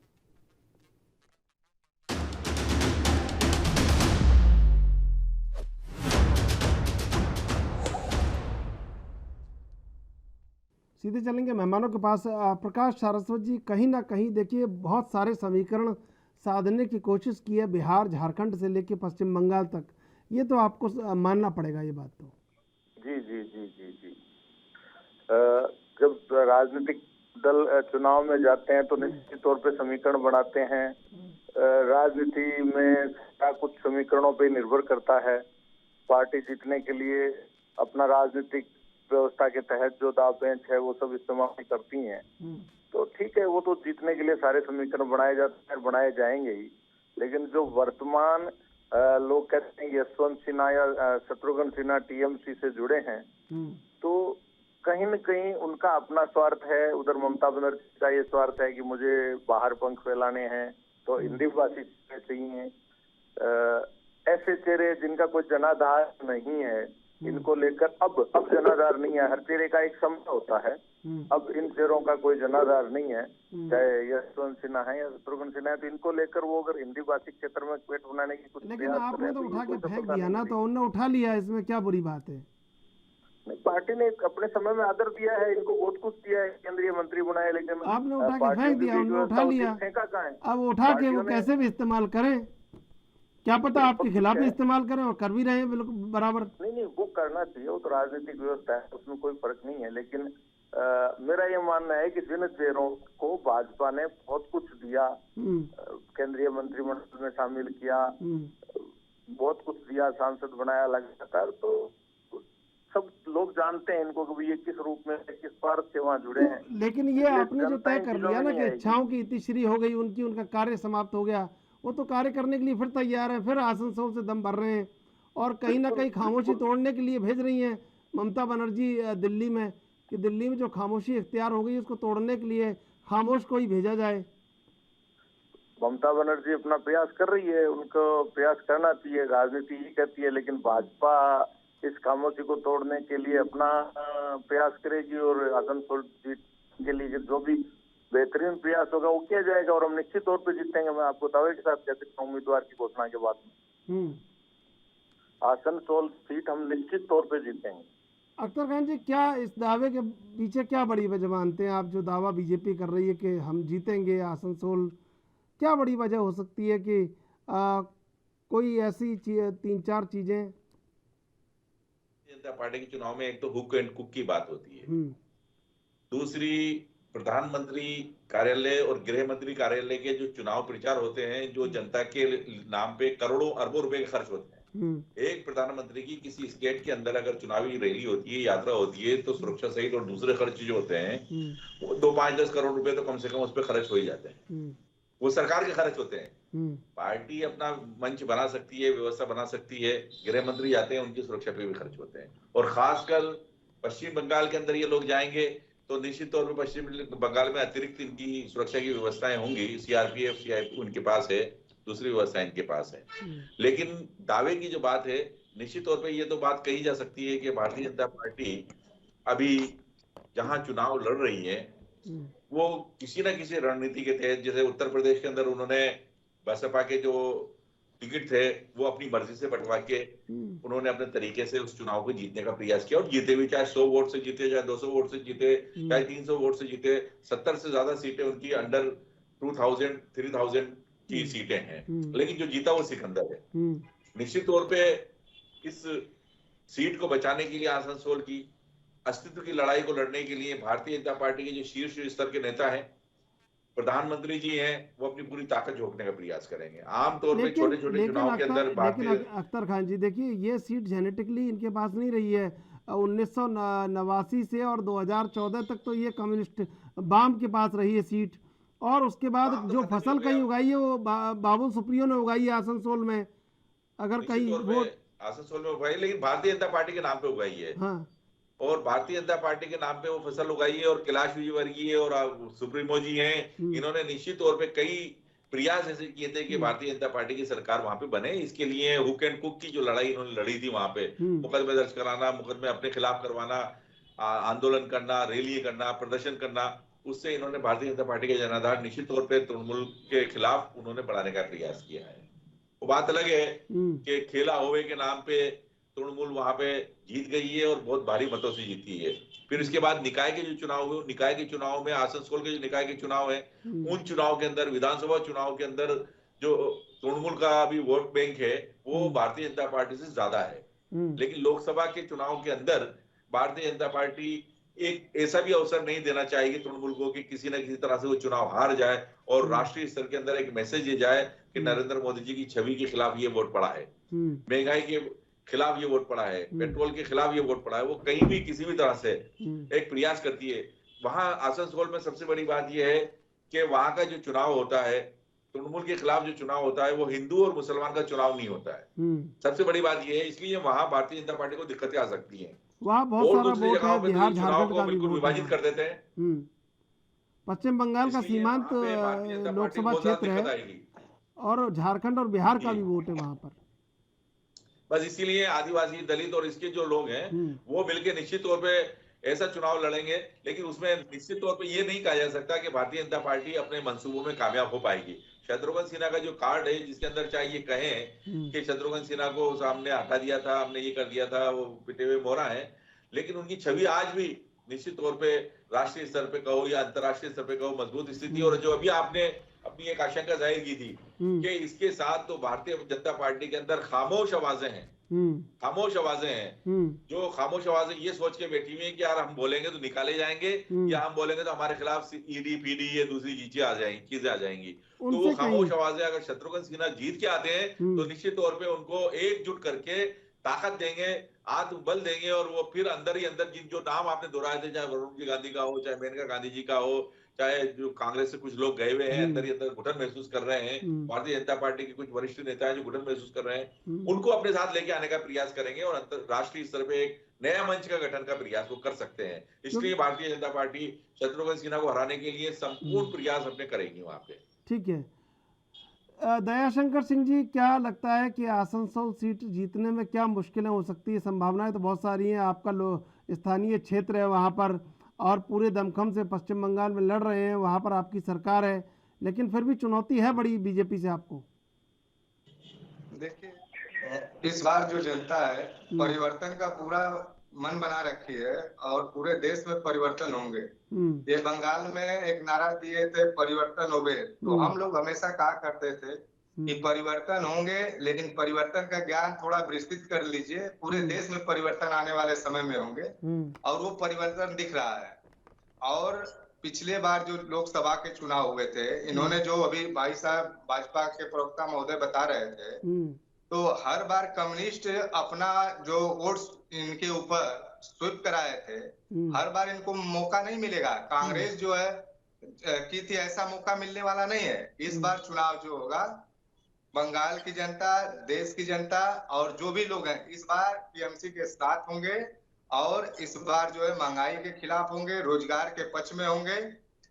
सीधे चलेंगे मेहमानों के पास। प्रकाश सारस्वत जी, कहीं ना कहीं देखिए बहुत सारे समीकरण साधने की कोशिश की है बिहार झारखंड से लेके पश्चिम बंगाल तक, ये तो आपको मानना पड़ेगा ये बात तो। जी जी जी जी जी जब राजनीतिक दल चुनाव में जाते हैं तो निश्चित तौर पे समीकरण बनाते हैं। राजनीति में कुछ समीकरणों पे निर्भर करता है। पार्टी जीतने के लिए अपना राजनीतिक व्यवस्था के तहत जो दाव पेंच है वो सब इस्तेमाल करती हैं। तो ठीक है, वो तो जीतने के लिए सारे समीकरण बनाए जाते हैं, बनाए जाएंगे ही। लेकिन जो वर्तमान लोग कहते हैं यशवंत सिन्हा या शत्रुघ्न सिन्हा टीएमसी से जुड़े हैं, तो कहीं न कहीं उनका अपना स्वार्थ है। उधर ममता बनर्जी का ये स्वार्थ है कि मुझे बाहर पंख फैलाने हैं, तो हिंदी भाषी चाहिए। ऐसे चेहरे जिनका कोई जनाधार नहीं है, इनको लेकर अब जनाधार नहीं है। हर चेहरे का एक समय होता है, अब इन चेहरों का कोई जनाधार नहीं है, चाहे यशवंत सिन्हा है या शत्रुघ्न सिन्हा है। तो इनको लेकर वो अगर हिंदी भाषी क्षेत्र में पेट बनाने की कुछ, लेकिन आपने तो उठा के फेंक दिया ना, तो उन्होंने उठा लिया, इसमें क्या बुरी बात है? नहीं, पार्टी ने अपने समय में आदर दिया है, इनको बहुत कुछ दिया है, केंद्रीय मंत्री बनाए, लेकिन आपने उठा के फेंक दिया, उन्होंने उठा लिया। फेंका कहाँ है? अब उठा के वो कैसे भी इस्तेमाल करें, क्या पता आपके खिलाफ भी इस्तेमाल करें, और कर भी रहे हैं बिल्कुल बराबर। नहीं, वो करना चाहिए, वो तो राजनीतिक व्यवस्था है, उसमें कोई फर्क नहीं है। लेकिन मेरा ये मानना है कि जिन चेहरों को भाजपा ने बहुत कुछ दिया, केंद्रीय मंत्रिमंडल में शामिल किया, बहुत कुछ दिया, सांसद बनाया लगातार, तो सब लोग जानते हैं इनको कि ये किस रूप में, किस स्वार्थ से वहाँ जुड़े हैं। लेकिन ये आपने जो तय कर लिया ना कि इच्छाओं की इतिश्री हो गई उनकी, उनका कार्य समाप्त हो गया, वो तो कार्य करने के लिए फिर तैयार है, फिर आसनसोल से दम भर रहे हैं और कहीं ना कहीं खामोशी तोड़ने के लिए भेज रही हैं ममता बनर्जी दिल्ली में, कि दिल्ली में जो खामोशी इख्तियार हो गई उसको तोड़ने के लिए खामोश को ही भेजा जाए। ममता बनर्जी अपना प्रयास कर रही है, उनको प्रयास करना चाहिए, राजनीति ही कहती है। लेकिन भाजपा इस खामोशी को तोड़ने के लिए अपना प्रयास करेगी और आसनसोल जीत के लिए जो भी बेहतरीन प्रयास होगा वो किया जाएगा और हम निश्चित तौर पे जीतेंगे। मैं आपको दावे के साथ कह सकता हूँ उम्मीदवार की घोषणा के बाद में आसनसोल सीट हम निश्चित तौर पे जीतेंगे। अख्तर खान जी, क्या इस दावे के पीछे क्या बड़ी वजह मानते हैं आप, जो दावा बीजेपी कर रही है कि हम जीतेंगे आसनसोल, क्या बड़ी वजह हो सकती है कि कोई ऐसी 3-4 चीजें? जनता पार्टी के चुनाव में एक तो हुक एंड कुक की बात होती है, दूसरी प्रधानमंत्री कार्यालय और गृह मंत्री कार्यालय के जो चुनाव प्रचार होते हैं, जो जनता के नाम पे करोड़ों अरबों रुपए के खर्च होते हैं। एक प्रधानमंत्री की किसी स्टेट के अंदर अगर चुनावी रैली होती है, यात्रा होती है, तो सुरक्षा सहित और दूसरे खर्च जो होते हैं वो 2-5-10 करोड़ रुपए तो कम से कम उस पर खर्च हो ही जाते हैं। वो सरकार के खर्च होते हैं। पार्टी अपना मंच बना सकती है, व्यवस्था बना सकती है, गृह मंत्री जाते हैं, उनकी सुरक्षा पे भी खर्च होते हैं। और खासकर पश्चिम बंगाल के अंदर ये लोग जाएंगे तो निश्चित तौर पर पश्चिम बंगाल में अतिरिक्त इनकी सुरक्षा की व्यवस्थाएं होंगी। सीआरपीएफ, सीआईपी उनके पास है, दूसरी व्यवस्थाएं इनके पास है। लेकिन दावे की जो बात है, निश्चित तौर पे ये तो बात कही जा सकती है कि भारतीय जनता पार्टी अभी जहां चुनाव लड़ रही है वो किसी ना किसी रणनीति के तहत, जैसे उत्तर प्रदेश के अंदर उन्होंने बसपा के जो टिकट थे वो अपनी मर्जी से बंटवा के उन्होंने अपने तरीके से उस चुनाव को जीतने का प्रयास किया और जीते भी, चाहे 100 वोट से जीते, चाहे 200 वोट से जीते, चाहे 300 वोट से जीते। 70 से ज्यादा सीटें उनकी अंडर 2000-3000 की सीटें हैं, लेकिन जो जीता वो सिकंदर है। निश्चित तौर पे इस सीट को बचाने के लिए, आसनसोल की अस्तित्व की लड़ाई को लड़ने के लिए भारतीय जनता पार्टी के जो शीर्ष स्तर के नेता हैं, प्रधानमंत्री जी हैं, वो अपनी पूरी ताकत झोंकने का प्रयास करेंगे। आमतौर पे छोटे छोटे चुनाव के अंदर लेकिन अख्तर खान जी देखिए, ये सीट जेनेटिकली इनके पास नहीं रही है। 1989 से और 2014 तक तो ये कम्युनिस्ट बाम के पास रही है सीट, और उसके बाद जो फसल कहीं उगाई है वो बाबुल सुप्रियो ने उगाई है आसनसोल में। अगर कहीं वो आसनसोल में उगाई, लेकिन भारतीय जनता पार्टी के नाम पे उगाई है। हाँ। और भारतीय जनता पार्टी के नाम पे वो फसल उगाई है और कैलाश विजयवर्गीय और सुप्रीमो जी हैं, इन्होंने निश्चित तौर पे कई प्रयास ऐसे किए थे कि भारतीय जनता पार्टी की सरकार वहां पे बने। इसके लिए हुक एंड कुक की जो लड़ाई इन्होंने लड़ी थी, वहां पे मुकदमे दर्ज कराना, मुकदमे अपने खिलाफ करवाना, आंदोलन करना, रैली करना, प्रदर्शन करना, उससे इन्होंने भारतीय जनता पार्टी के जनाधार निश्चित तौर पर तृणमूल के खिलाफ उन्होंने बढ़ाने का प्रयास किया है। वो बात अलग है कि खेला होवे के नाम पे तृणमूल वहां पे जीत गई है और बहुत भारी मतों से जीती है। फिर इसके बाद निकाय के जो चुनाव हुए, निकाय के चुनाव में आसनसोल के जो निकाय के चुनाव है, उन चुनाव के अंदर, विधानसभा चुनाव के अंदर जो तृणमूल का भी वोट बैंक है वो भारतीय जनता पार्टी से ज्यादा है। लेकिन लोकसभा के चुनाव के अंदर भारतीय जनता पार्टी एक ऐसा भी अवसर नहीं देना चाहेगी तृणमूल को कि किसी न किसी तरह से वो चुनाव हार जाए और राष्ट्रीय स्तर के अंदर एक मैसेज ये जाए कि नरेंद्र मोदी जी की छवि के खिलाफ ये वोट पड़ा है, महंगाई के खिलाफ ये वोट पड़ा है, पेट्रोल के खिलाफ ये वोट पड़ा है। वो कहीं भी किसी भी तरह से एक प्रयास करती है। वहां आसनसोल में सबसे बड़ी बात यह है कि वहां का जो चुनाव होता है, तृणमूल के खिलाफ जो चुनाव होता है, वो हिंदू और मुसलमान का चुनाव नहीं होता है। सबसे बड़ी बात यह है, इसलिए वहां भारतीय जनता पार्टी को दिक्कतें आ सकती हैं। वहाँ बहुत सारा वोट है, बिहार झारखंड का बिल्कुल विभाजित कर देते हैं। पश्चिम बंगाल का सीमांत लोकसभा क्षेत्र है और झारखंड और बिहार का भी वोट है वहां पर। बस इसीलिए आदिवासी, दलित और इसके जो लोग हैं वो मिलकर निश्चित तौर पे ऐसा चुनाव लड़ेंगे, लेकिन उसमें निश्चित तौर पे ये नहीं कहा जा सकता कि भारतीय जनता पार्टी अपने मंसूबों में कामयाब हो पाएगी। शत्रुघ्न सिन्हा का जो कार्ड है, जिसके अंदर चाहे ये कहें कि शत्रुघ्न सिन्हा को सामने हटा दिया था, हमने ये कर दिया था, वो पिटे हुए मोहरा है, लेकिन उनकी छवि आज भी निश्चित तौर पे राष्ट्रीय स्तर पे कहो या अंतर्राष्ट्रीय स्तर पे कहो मजबूत स्थिति। और जो अभी आपने अपनी एक आशंका जाहिर की थी कि इसके साथ तो भारतीय जनता पार्टी के अंदर खामोश आवाजें हैं, खामोश आवाजें हैं, जो खामोश आवाजें ये सोच के बैठी हुई है कि यार हम बोलेंगे तो निकाले जाएंगे या हम बोलेंगे तो हमारे खिलाफ ईडी पीडी ये दूसरी चीजें आ जाएंगी। तो वो खामोश आवाजें अगर शत्रुघ्न सिन्हा जीत के आते हैं तो निश्चित तौर पे उनको एकजुट करके ताकत देंगे, आत्मबल देंगे, और वो फिर अंदर ही अंदर जिन जो नाम आपने दोहराए थे, चाहे वरुण जी गांधी का हो, चाहे मेनका गांधी जी का हो, चाहे जो कांग्रेस से कुछ लोग गए हुए हैं अंदर ही अंदर घुटन महसूस कर रहे हैं, भारतीय जनता पार्टी के कुछ वरिष्ठ नेता हैं जो घुटन महसूस कर रहे हैं, उनको अपने साथ लेके आने का प्रयास करेंगे और अंतरराष्ट्रीय स्तर पे एक नया मंच का गठन का प्रयास वो कर सकते हैं। इसलिए भारतीय जनता पार्टी शत्रुघ्न सिन्हा को हराने के लिए संपूर्ण प्रयास अपने करेगी वहां पे। ठीक है, दयाशंकर सिंह जी, क्या लगता है कि आसनसोल सीट जीतने में क्या मुश्किलें हो सकती है? संभावनाएं तो बहुत सारी हैं, आपका स्थानीय क्षेत्र है, वहाँ पर और पूरे दमखम से पश्चिम बंगाल में लड़ रहे हैं, वहाँ पर आपकी सरकार है, लेकिन फिर भी चुनौती है बड़ी बीजेपी से आपको। देखिए, इस बार जो जनता है परिवर्तन का पूरा मन बना रखी है और पूरे देश में परिवर्तन होंगे। ये बंगाल में एक नारा दिए थे परिवर्तन होगे, तो हम लोग हमेशा कहा करते थे कि परिवर्तन होंगे, लेकिन परिवर्तन का ज्ञान थोड़ा विस्तृत कर लीजिए, पूरे देश में परिवर्तन आने वाले समय में होंगे और वो परिवर्तन दिख रहा है। और पिछले बार जो लोकसभा के चुनाव हुए थे, इन्होंने जो अभी भाई साहब भाजपा के प्रवक्ता महोदय बता रहे थे, तो हर बार कम्युनिस्ट अपना जो वोट्स इनके ऊपर स्वीप कराए थे, हर बार इनको मौका नहीं मिलेगा। कांग्रेस जो है की थी, ऐसा मौका मिलने वाला नहीं है। इस बार चुनाव जो होगा, बंगाल की जनता, देश की जनता और जो भी लोग हैं इस बार टीएमसी के साथ होंगे और इस बार जो है महंगाई के खिलाफ होंगे, रोजगार के पक्ष में होंगे,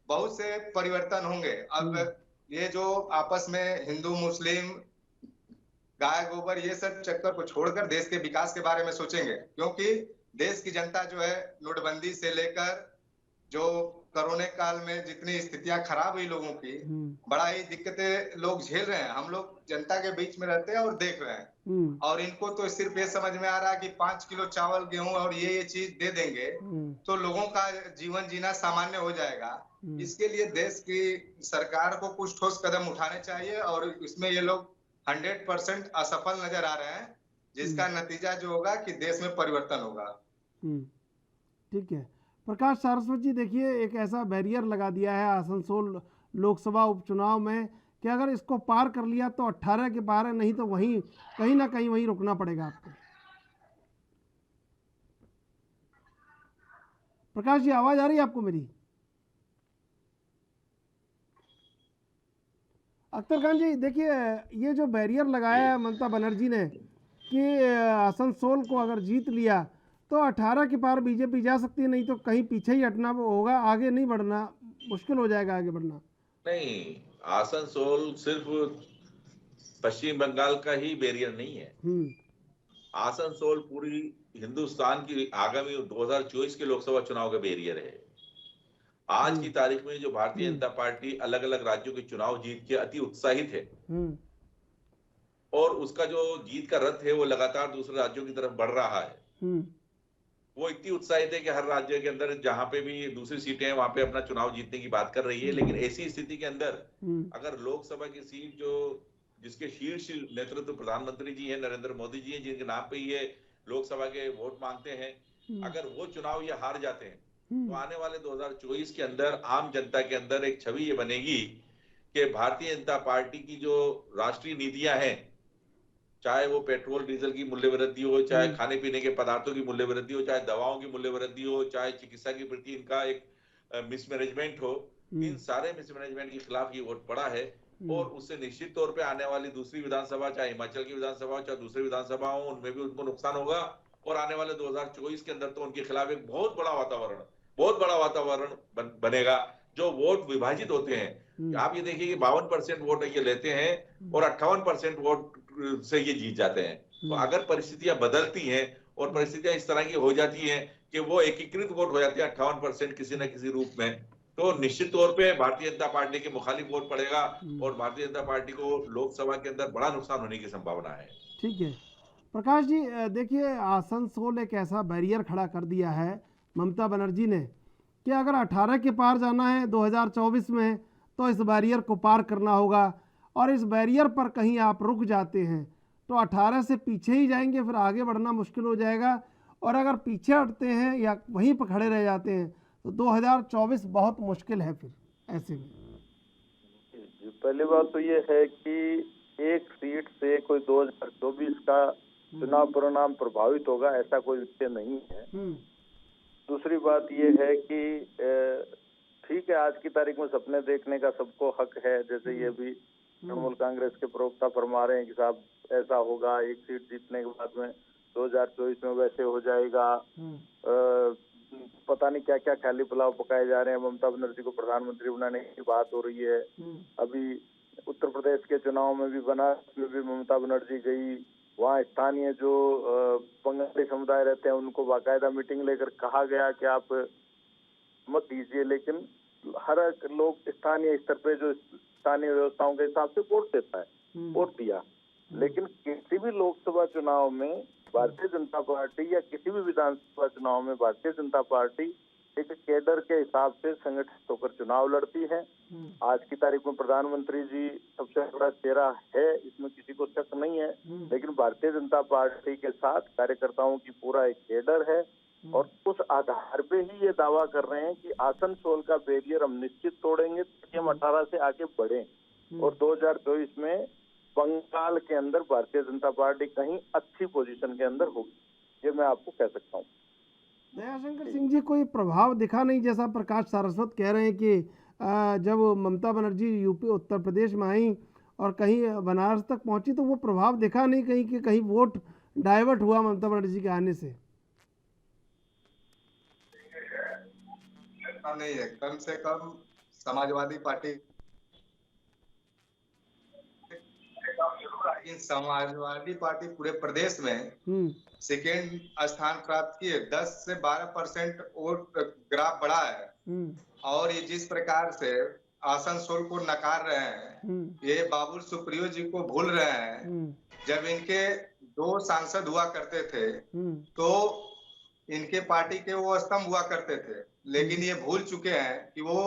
बहुत से परिवर्तन होंगे। अब ये जो आपस में हिंदू मुस्लिम गाय गोबर ये सब चक्कर को छोड़कर देश के विकास के बारे में सोचेंगे, क्योंकि देश की जनता जो है नोटबंदी से लेकर जो कोरोना काल में जितनी स्थितियां खराब हुई लोगों की, बड़ा ही दिक्कतें लोग झेल रहे हैं। हम लोग जनता के बीच में रहते हैं और देख रहे हैं, और इनको तो सिर्फ ये समझ में आ रहा है कि 5 किलो चावल गेहूं और ये चीज दे देंगे तो लोगों का जीवन जीना सामान्य हो जाएगा। इसके लिए देश की सरकार को कुछ ठोस कदम उठाने चाहिए और इसमें ये लोग 100% असफल नजर आ रहे हैं, जिसका नतीजा जो होगा कि देश में परिवर्तन होगा। ठीक है प्रकाश सारस्वत जी, देखिए एक ऐसा बैरियर लगा दिया है आसनसोल लोकसभा उपचुनाव में कि अगर इसको पार कर लिया तो 18 के पार है, नहीं तो वहीं कहीं ना कहीं वहीं रुकना पड़ेगा आपको। प्रकाश जी आवाज आ रही है आपको मेरी? अख्तर खान जी, देखिए ये जो बैरियर लगाया है ममता बनर्जी ने कि आसनसोल को अगर जीत लिया तो 18 के पार बीजेपी जा सकती है, नहीं तो कहीं पीछे ही हटना होगा, आगे नहीं बढ़ना, मुश्किल हो जाएगा आगे बढ़ना। नहीं, आसनसोल सिर्फ पश्चिम बंगाल का ही बैरियर नहीं है। आसनसोल पूरी हिंदुस्तान की आगामी 2024 के लोकसभा चुनाव का बैरियर है। आज की तारीख में जो भारतीय जनता पार्टी अलग अलग राज्यों के चुनाव जीत के अति उत्साहित है और उसका जो जीत का रथ है वो लगातार दूसरे राज्यों की तरफ बढ़ रहा है। वो इतनी उत्साहित है कि हर राज्य के अंदर जहां पे भी दूसरी सीटें हैं वहां पे अपना चुनाव जीतने की बात कर रही है। लेकिन ऐसी स्थिति के अंदर अगर लोकसभा की सीट जो जिसके शीर्ष नेतृत्व प्रधानमंत्री जी हैं, नरेंद्र मोदी जी हैं, जिनके नाम पे ये लोकसभा के वोट मांगते हैं, अगर वो चुनाव ये हार जाते हैं तो आने वाले 2024 के अंदर आम जनता के अंदर एक छवि ये बनेगी कि भारतीय जनता पार्टी की जो राष्ट्रीय नीतियां हैं, चाहे वो पेट्रोल डीजल की मूल्य वृद्धि हो, चाहे खाने पीने के पदार्थों की मूल्य वृद्धि हो, चाहे दवाओं की मूल्य वृद्धि हो, चाहे चिकित्सा के प्रति इनका एक मिसमैनेजमेंट हो, इन सारे मिसमैनेजमेंट के खिलाफ ये वोट पड़ा है। और उससे निश्चित तौर पे आने वाली दूसरी विधानसभा, चाहे हिमाचल की विधानसभा हो चाहे दूसरी विधानसभा हो, उनमें भी उनको नुकसान होगा। और आने वाले 2024 के अंदर तो उनके खिलाफ एक बहुत बड़ा वातावरण बनेगा। जो वोट विभाजित होते हैं, आप ये देखिए कि 52% वोट ये लेते हैं और 58% वोट से ये जीत जाते हैं। तो अगर परिस्थितियां बदलती हैं और परिस्थितियां इस तरह की हो जाती हैं कि वो एकीकृत वोट हो जाते हैं 58% किसी न किसी रूप में, तो निश्चित तौर पे भारतीय जनता पार्टी के मुखालिफ वोट पड़ेगा और भारतीय जनता पार्टी को लोकसभा के अंदर बड़ा नुकसान होने की संभावना है। ठीक है प्रकाश जी, देखिए आसनसोल एक ऐसा बैरियर खड़ा कर दिया है ममता बनर्जी ने कि अगर 18 के पार जाना है 2024 में तो इस बैरियर को पार करना होगा, और इस बैरियर पर कहीं आप रुक जाते हैं तो 18 से पीछे ही जाएंगे, फिर आगे बढ़ना मुश्किल हो जाएगा। और अगर पीछे हटते हैं या वहीं पर खड़े रह जाते हैं तो 2024 बहुत मुश्किल है फिर ऐसे में। पहली बात तो ये है कि एक सीट से कोई 2024 का चुनाव परिणाम प्रभावित होगा, ऐसा कोई विषय नहीं है। दूसरी बात ये है कि ठीक है, आज की तारीख में सपने देखने का सबको हक है, जैसे ये भी तृणमूल कांग्रेस के प्रवक्ता फरमा रहे हैं कि साहब ऐसा होगा, एक सीट जीतने के बाद में 2024 में वैसे हो जाएगा, पता नहीं क्या क्या ख्याली पुलाव पकाए जा रहे हैं, ममता बनर्जी को प्रधानमंत्री बनाने की बात हो रही है। अभी उत्तर प्रदेश के चुनाव में भी बनारस में भी ममता बनर्जी गई, वहाँ स्थानीय जो बंगाली समुदाय रहते हैं उनको बाकायदा मीटिंग लेकर कहा गया कि आप मत दीजिए, लेकिन हर एक लोग स्थानीय स्तर पे जो स्थानीय व्यवस्थाओं के हिसाब से वोट देता है, वोट दिया। लेकिन किसी भी लोकसभा चुनाव में भारतीय जनता पार्टी या किसी भी विधानसभा चुनाव में भारतीय जनता पार्टी एक कैडर के हिसाब से संगठित होकर चुनाव लड़ती है। आज की तारीख में प्रधानमंत्री जी सबसे बड़ा चेहरा है, इसमें किसी को शक नहीं है, लेकिन भारतीय जनता पार्टी के साथ कार्यकर्ताओं की पूरा एक कैडर है और उस आधार पे ही ये दावा कर रहे हैं कि आसनसोल का बैरियर हम निश्चित तोड़ेंगे ताकि हम 18 से आगे बढ़े और 2024 में बंगाल के अंदर भारतीय जनता पार्टी कहीं अच्छी पोजीशन के अंदर होगी, ये मैं आपको कह सकता हूँ। दयाशंकर सिंह जी, कोई प्रभाव दिखा नहीं, जैसा प्रकाश सारस्वत कह रहे हैं कि जब ममता बनर्जी यूपी उत्तर प्रदेश में आई और कहीं बनारस तक पहुंची तो वो प्रभाव दिखा नहीं कहीं कि कहीं वोट डाइवर्ट हुआ ममता बनर्जी के आने से। नहीं है, कम से कम समाजवादी पार्टी पूरे प्रदेश में सेकेंड स्थान प्राप्त किए, 10 से 12% वोट ग्राफ बढ़ा है। और ये जिस प्रकार से आसनसोल को नकार रहे हैं, ये बाबुल सुप्रियो जी को भूल रहे हैं। जब इनके 2 सांसद हुआ करते थे तो इनके पार्टी के वो स्तंभ हुआ करते थे, लेकिन ये भूल चुके हैं कि वो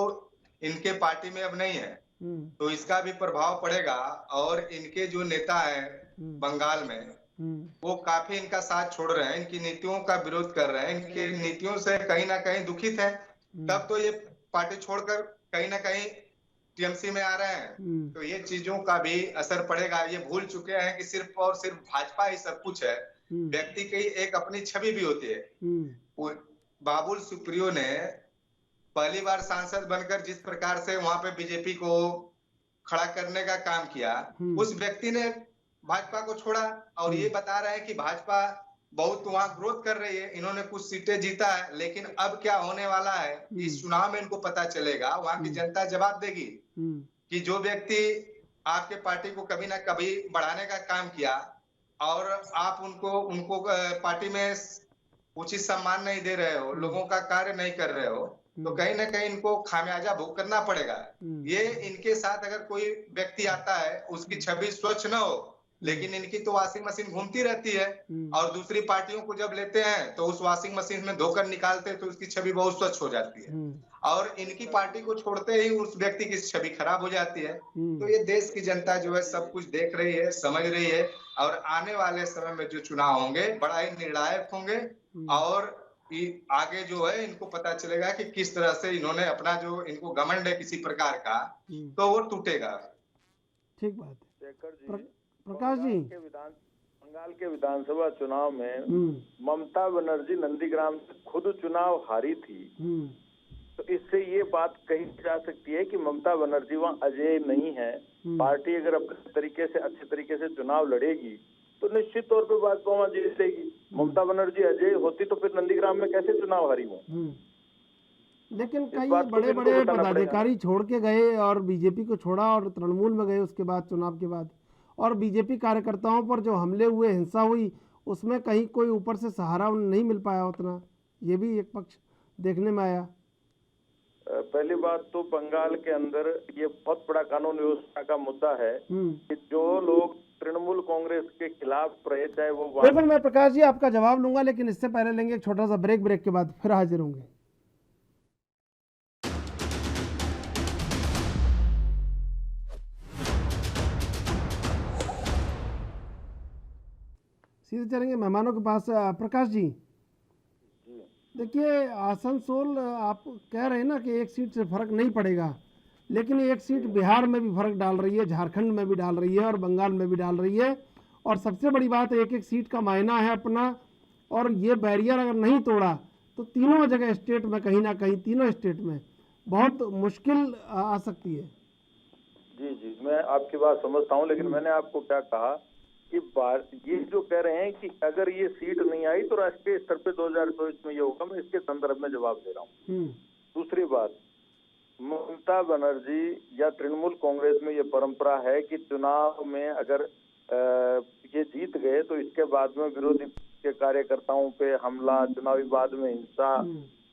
इनके पार्टी में अब नहीं है, तो इसका भी प्रभाव पड़ेगा। और इनके जो नेता हैं बंगाल में वो काफी इनका साथ छोड़ रहे हैं, इनकी नीतियों का विरोध कर रहे हैं, इनकी नीतियों से कहीं ना कहीं दुखित है, तब तो ये पार्टी छोड़कर कहीं ना कहीं टीएमसी में आ रहे हैं। तो ये चीजों का भी असर पड़ेगा। ये भूल चुके हैं कि सिर्फ और सिर्फ भाजपा ही सब कुछ है, व्यक्ति की एक अपनी छवि भी होती है। बाबुल सुप्रियो ने पहली बार सांसद बनकर जिस प्रकार से वहां पे बीजेपी को खड़ा करने का काम किया, उस व्यक्ति ने भाजपा को छोड़ा और ये बता रहे हैं कि भाजपा बहुत वहां ग्रोथ कर रही है, इन्होंने कुछ सीटें जीता है। लेकिन अब क्या होने वाला है इस चुनाव में इनको पता चलेगा, वहां की जनता जवाब देगी कि जो व्यक्ति आपके पार्टी को कभी ना कभी बढ़ाने का काम किया और आप उनको पार्टी में उचित सम्मान नहीं दे रहे हो, लोगों का कार्य नहीं कर रहे हो, तो कहीं ना कहीं इनको खामियाजा भुगतना पड़ेगा। ये इनके साथ अगर कोई व्यक्ति आता है उसकी छवि स्वच्छ न हो, लेकिन इनकी तो वॉशिंग मशीन घूमती रहती है और दूसरी पार्टियों को जब लेते हैं तो उस वॉशिंग मशीन में धोकर निकालते हैं तो उसकी छवि बहुत स्वच्छ हो जाती है और इनकी पार्टी को छोड़ते ही उस व्यक्ति की छवि खराब हो जाती है। तो ये देश की जनता जो है सब कुछ देख रही है, समझ रही है और आने वाले समय में जो चुनाव होंगे बड़ा ही निर्णायक होंगे और आगे जो है इनको पता चलेगा कि किस तरह से इन्होंने अपना जो इनको घमंड है किसी प्रकार का तो वो टूटेगा। ठीक बात है। शेखर जी, प्रकाश जी, बंगाल के विधानसभा चुनाव में ममता बनर्जी नंदीग्राम से खुद चुनाव हारी थी, तो इससे ये बात कही जा सकती है कि ममता बनर्जी वहाँ अजय नहीं है। पार्टी अगर अपने तरीके से अच्छे तरीके से चुनाव लड़ेगी तो निश्चित तौर पे भाजपा वहाँ जीतेगी। ममता बनर्जी अजय होती तो फिर नंदीग्राम में कैसे चुनाव हारी वो। लेकिन कई बड़े बड़े पदाधिकारी छोड़ के गए और बीजेपी को छोड़ा और तृणमूल में गए उसके बाद, चुनाव के बाद, और बीजेपी कार्यकर्ताओं पर जो हमले हुए, हिंसा हुई, उसमें कहीं कोई ऊपर से सहारा नहीं मिल पाया उतना, ये भी एक पक्ष देखने में आया। पहली बात तो बंगाल के अंदर ये बहुत बड़ा कानून व्यवस्था का मुद्दा है कि जो लोग तृणमूल कांग्रेस के खिलाफ रहे, चाहे वो बिल्कुल, मैं प्रकाश जी आपका जवाब लूंगा, लेकिन इससे पहले लेंगे एक छोटा सा ब्रेक के बाद फिर हाजिर होंगे। सीधे चलेंगे मेहमानों के पास। प्रकाश जी, देखिए आसनसोल आप कह रहे हैं ना कि एक सीट से फर्क नहीं पड़ेगा, लेकिन एक सीट बिहार में भी फर्क डाल रही है, झारखंड में भी डाल रही है और बंगाल में भी डाल रही है। और सबसे बड़ी बात एक एक सीट का मायना है अपना, और ये बैरियर अगर नहीं तोड़ा तो तीनों जगह स्टेट में कहीं ना कहीं, तीनों स्टेट में बहुत मुश्किल आ सकती है। जी, मैं आपकी बात समझता हूँ, लेकिन मैंने आपको क्या कहा कि ये जो कह रहे हैं कि अगर ये सीट नहीं आई तो राष्ट्रीय स्तर पे 2024 में ये होगा, मैं इसके संदर्भ में जवाब दे रहा हूँ। दूसरी बात, ममता बनर्जी या तृणमूल कांग्रेस में ये परंपरा है कि चुनाव में अगर ये जीत गए तो इसके बाद में विरोधी के कार्यकर्ताओं पे हमला, चुनावी बाद में हिंसा,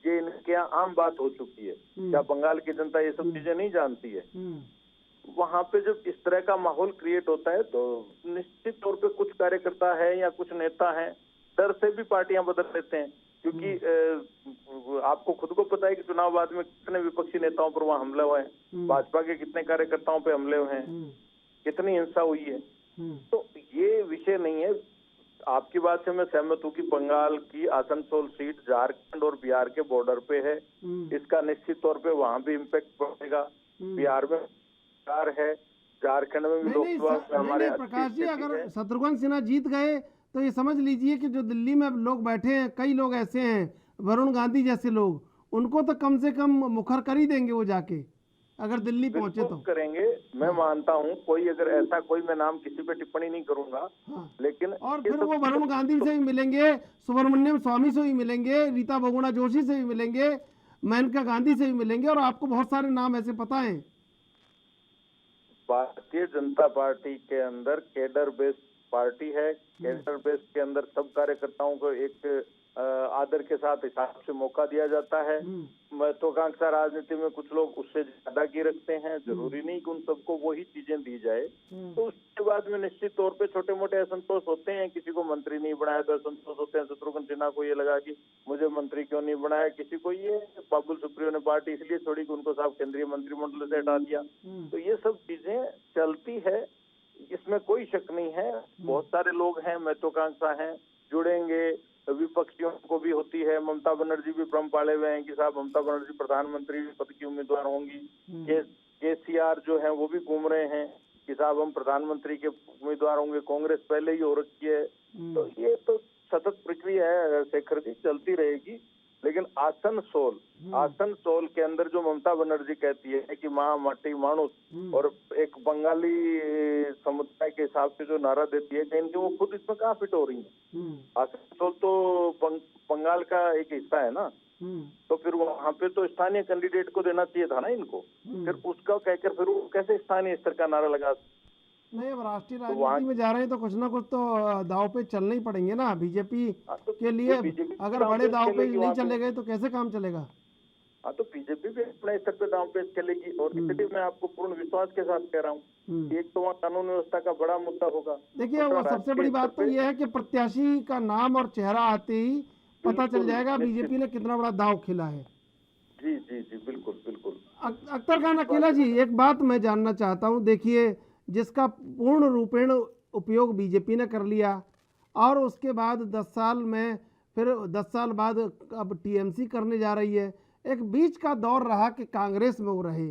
ये इनके यहाँ आम बात हो चुकी है। क्या बंगाल की जनता ये सब चीजें नहीं जानती है? वहाँ पे जब इस तरह का माहौल क्रिएट होता है तो निश्चित तौर पे कुछ कार्यकर्ता है या कुछ नेता हैं, डर से भी पार्टियां बदल लेते हैं, क्योंकि आपको खुद को पता है कि चुनाव बाद में कितने विपक्षी नेताओं पर वहाँ हमले हुए हैं, भाजपा के कितने कार्यकर्ताओं पे हमले हुए हैं, कितनी हिंसा हुई है। तो ये विषय नहीं है। आपकी बात से मैं सहमत हूँ कि बंगाल की आसनसोल सीट झारखंड और बिहार के बॉर्डर पे है, इसका निश्चित तौर पे वहाँ भी इम्पैक्ट पड़ेगा। बिहार में है, झारखंड में भी लोकसभा हमारे प्रकाश जी, अगर शत्रुघ्न सिन्हा जीत गए तो ये समझ लीजिए कि जो दिल्ली में लोग बैठे हैं, कई लोग ऐसे हैं, वरुण गांधी जैसे लोग, उनको तो कम से कम मुखर कर ही देंगे वो जाके, अगर दिल्ली पहुंचे तो करेंगे। मैं मानता हूं, कोई अगर ऐसा कोई, मैं नाम किसी पे टिप्पणी नहीं करूंगा, लेकिन और फिर वो वरुण गांधी से भी मिलेंगे, सुब्रमण्यम स्वामी से भी मिलेंगे, रीता बहुगुणा जोशी से भी मिलेंगे, मेनका गांधी से भी मिलेंगे, और आपको बहुत सारे नाम ऐसे पता है। भारतीय जनता पार्टी के अंदर कैडर बेस्ड पार्टी है। कैडर बेस्ड के अंदर सब कार्यकर्ताओं को एक आदर के साथ हिसाब से मौका दिया जाता है। महत्वाकांक्षा राजनीति में कुछ लोग उससे ज्यादा की रखते हैं, जरूरी नहीं कि उन सबको वही चीजें दी जाए। तो उसके बाद में निश्चित तौर पे छोटे मोटे असंतोष होते हैं, किसी को मंत्री नहीं बनाया तो असंतोष होते हैं। शत्रुघ्न सिन्हा को ये लगा कि मुझे मंत्री क्यों नहीं बनाया, किसी को ये बाबुल सुप्रियो ने पार्टी इसलिए छोड़ी कि उनको साहब केंद्रीय मंत्रिमंडल से हटा दिया। तो ये सब चीजें चलती है, इसमें कोई शक नहीं है। बहुत सारे लोग हैं, महत्वाकांक्षा हैं, जुड़ेंगे, विपक्षियों को भी होती है। ममता बनर्जी भी भ्रम पाले हुए हैं कि साहब ममता बनर्जी प्रधानमंत्री पद की उम्मीदवार होंगी। केसीआर जो है वो भी घूम रहे हैं कि साहब हम प्रधानमंत्री के उम्मीदवार होंगे, कांग्रेस पहले ही हो रखी है। तो ये तो सतत प्रक्रिया है शेखर जी, चलती रहेगी। लेकिन आसनसोल के अंदर जो ममता बनर्जी कहती है कि माँ माटी मानुस, और एक बंगाली समुदाय के हिसाब से जो नारा देती है, कहीं वो खुद इसमें कहाँ फिट हो रही है। आसनसोल तो बंगाल का एक हिस्सा है ना, तो फिर वहाँ पे तो स्थानीय कैंडिडेट को देना चाहिए था ना इनको। फिर उसका कहकर फिर वो कैसे स्थानीय स्तर का नारा लगा? नहीं, अब राष्ट्रीय राजनीति में जा रहे हैं तो कुछ ना कुछ तो दाव पे चलने ही पड़ेंगे ना बीजेपी के लिए। अगर बड़े दाव पे नहीं चले गए तो कैसे काम चलेगा? हाँ, तो बीजेपी भी अपने स्तर पे दाव पे चलेगी। और इसलिए मैं आपको पूर्ण विश्वास के साथ कह रहा हूँ, एक तो वहाँ कानून व्यवस्था का बड़ा मुद्दा होगा। देखिए, वो सबसे बड़ी बात तो ये है कि प्रत्याशी का नाम और चेहरा आते ही पता चल जाएगा बीजेपी ने कितना बड़ा दाव खेला है। जी जी जी, बिल्कुल बिल्कुल। अख्तर खान अकेला जी, एक बात मैं जानना चाहता हूँ। देखिए, जिसका पूर्ण रूपेण उपयोग बीजेपी ने कर लिया, और उसके बाद 10 साल में, फिर 10 साल बाद अब टीएमसी करने जा रही है। एक बीच का दौर रहा कि कांग्रेस में वो रहे,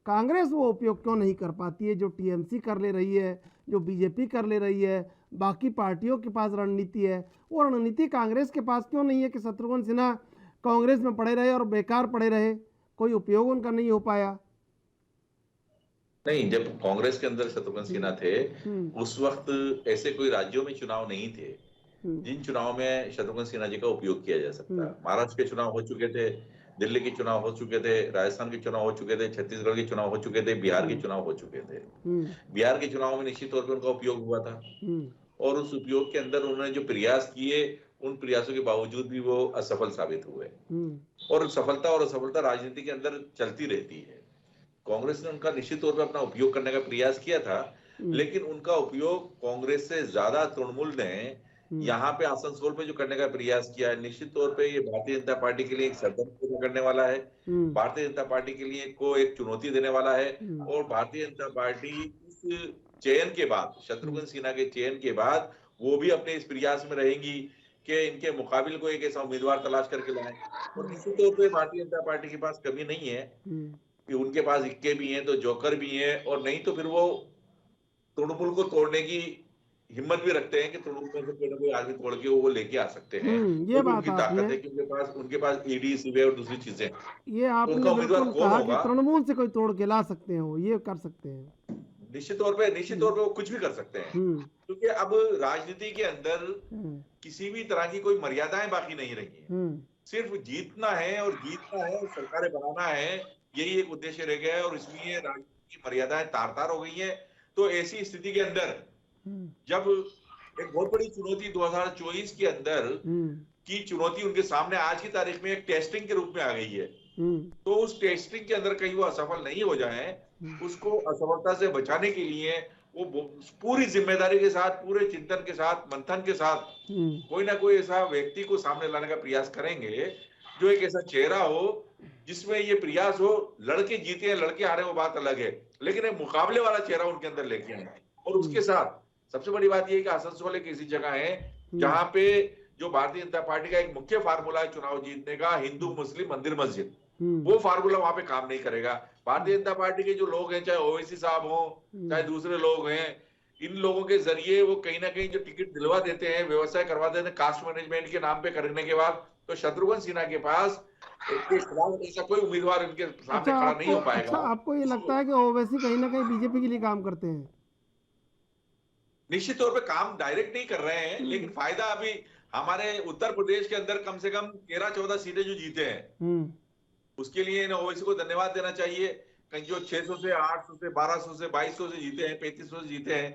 कांग्रेस वो उपयोग क्यों नहीं कर पाती है जो टीएमसी कर ले रही है, जो बीजेपी कर ले रही है? बाकी पार्टियों के पास रणनीति है, वो रणनीति कांग्रेस के पास क्यों नहीं है कि शत्रुघ्न सिन्हा कांग्रेस में पड़े रहे और बेकार पड़े रहे, कोई उपयोग उनका नहीं हो पाया? नहीं, जब कांग्रेस के अंदर शत्रुघ्न सिन्हा थे उस वक्त ऐसे कोई राज्यों में चुनाव नहीं थे जिन चुनाव में शत्रुघ्न सिन्हा जी का उपयोग किया जा सकता। महाराष्ट्र के चुनाव हो चुके थे, दिल्ली के चुनाव हो चुके थे, राजस्थान के चुनाव हो चुके थे, छत्तीसगढ़ के चुनाव हो चुके थे, बिहार के चुनाव हो चुके थे। बिहार के चुनाव में निश्चित तौर पर उनका उपयोग हुआ था, और उस उपयोग के अंदर उन्होंने जो प्रयास किए, उन प्रयासों के बावजूद भी वो असफल साबित हुए। और सफलता और असफलता राजनीति के अंदर चलती रहती है। कांग्रेस ने उनका निश्चित तौर पर अपना उपयोग करने का प्रयास किया था, लेकिन उनका उपयोग कांग्रेस से ज्यादा तृणमूल ने यहाँ पे आसनसोल पे जो करने का प्रयास किया है, निश्चित तौर पे ये भारतीय जनता पार्टी के लिए एक सदन करने वाला है, भारतीय जनता पार्टी के लिए को एक चुनौती देने वाला है। और भारतीय जनता पार्टी इस चयन के बाद, शत्रुघ्न सिन्हा के चयन के बाद, वो भी अपने इस प्रयास में रहेंगी कि इनके मुकाबिल को एक ऐसा उम्मीदवार तलाश करके लाएं। और निश्चित तौर पर भारतीय जनता पार्टी के पास कमी नहीं है कि उनके पास इक्के भी हैं तो जोकर भी हैं, और नहीं तो फिर वो तृणमूल को तोड़ने की हिम्मत भी रखते हैं कि तृणमूल में से कोई ना कोई आदमी तोड़ के वो लेके आ सकते हैं। ये बात उनकी ताकत है कि उनके पास ईडी, सीबीआई और दूसरी चीजें। ये आपने बिल्कुल कहा कि तृणमूल से कोई तोड़ के ला सकते हैं, वो ये कर सकते हैं। निश्चित तौर पे वो कुछ भी कर सकते हैं, क्योंकि अब राजनीति के अंदर किसी भी तरह की कोई मर्यादाएं बाकी नहीं रही है। सिर्फ जीतना है और सरकारें बनाना है, यही एक उद्देश्य रह गया है। और इसलिए राजनीति की मर्यादाएं तार-तार हो गई है। तो ऐसी स्थिति के अंदर जब एक बहुत बड़ी चुनौती 2024 के अंदर की चुनौती उनके सामने आज की तारीख में एक टेस्टिंग के रूप में आ गई है। तो उस टेस्टिंग के अंदर कहीं वो असफल नहीं हो जाए, उसको असफलता से बचाने के लिए वो पूरी जिम्मेदारी के साथ, पूरे चिंतन के साथ, मंथन के साथ कोई ना कोई ऐसा व्यक्ति को सामने लाने का प्रयास करेंगे जो एक ऐसा चेहरा हो जिसमें ये प्रयास हो, लड़के जीते हैं लड़के हारे वो बात अलग है, लेकिन एक मुकाबले वाला चेहरा उनके अंदर लेके आए। और उसके साथ सबसे बड़ी बात यह है कि आसनसोल एक ऐसी जगह है जहां पे जो भारतीय जनता पार्टी का एक मुख्य फार्मूला है चुनाव जीतने का, हिंदू मुस्लिम मंदिर मस्जिद, वो फार्मूला वहां पे काम नहीं करेगा। भारतीय जनता पार्टी के जो लोग हैं, चाहे ओवैसी साहब हो, चाहे दूसरे लोग हैं, इन लोगों के जरिए वो कहीं ना कहीं जो टिकट दिलवा देते हैं, व्यवस्था करवा देते हैं कास्ट मैनेजमेंट के नाम पे करने के बाद, तो शत्रुघ्न सिन्हा के पास ऐसा कोई उम्मीदवार इनके सामने खड़ा नहीं हो पाएगा। अच्छा, आपको ये लगता है कि ओवैसी कहीं ना कहीं बीजेपी के लिए काम करते हैं? निश्चित तौर पे काम डायरेक्ट नहीं कर रहे हैं, लेकिन फायदा अभी हमारे उत्तर प्रदेश के अंदर कम से कम 13-14 सीटें जो जीते हैं, उसके लिए ओवैसी को धन्यवाद देना चाहिए। कहीं जो 600 से 800 से 1200 से 2200 से जीते हैं, 3500 से जीते हैं,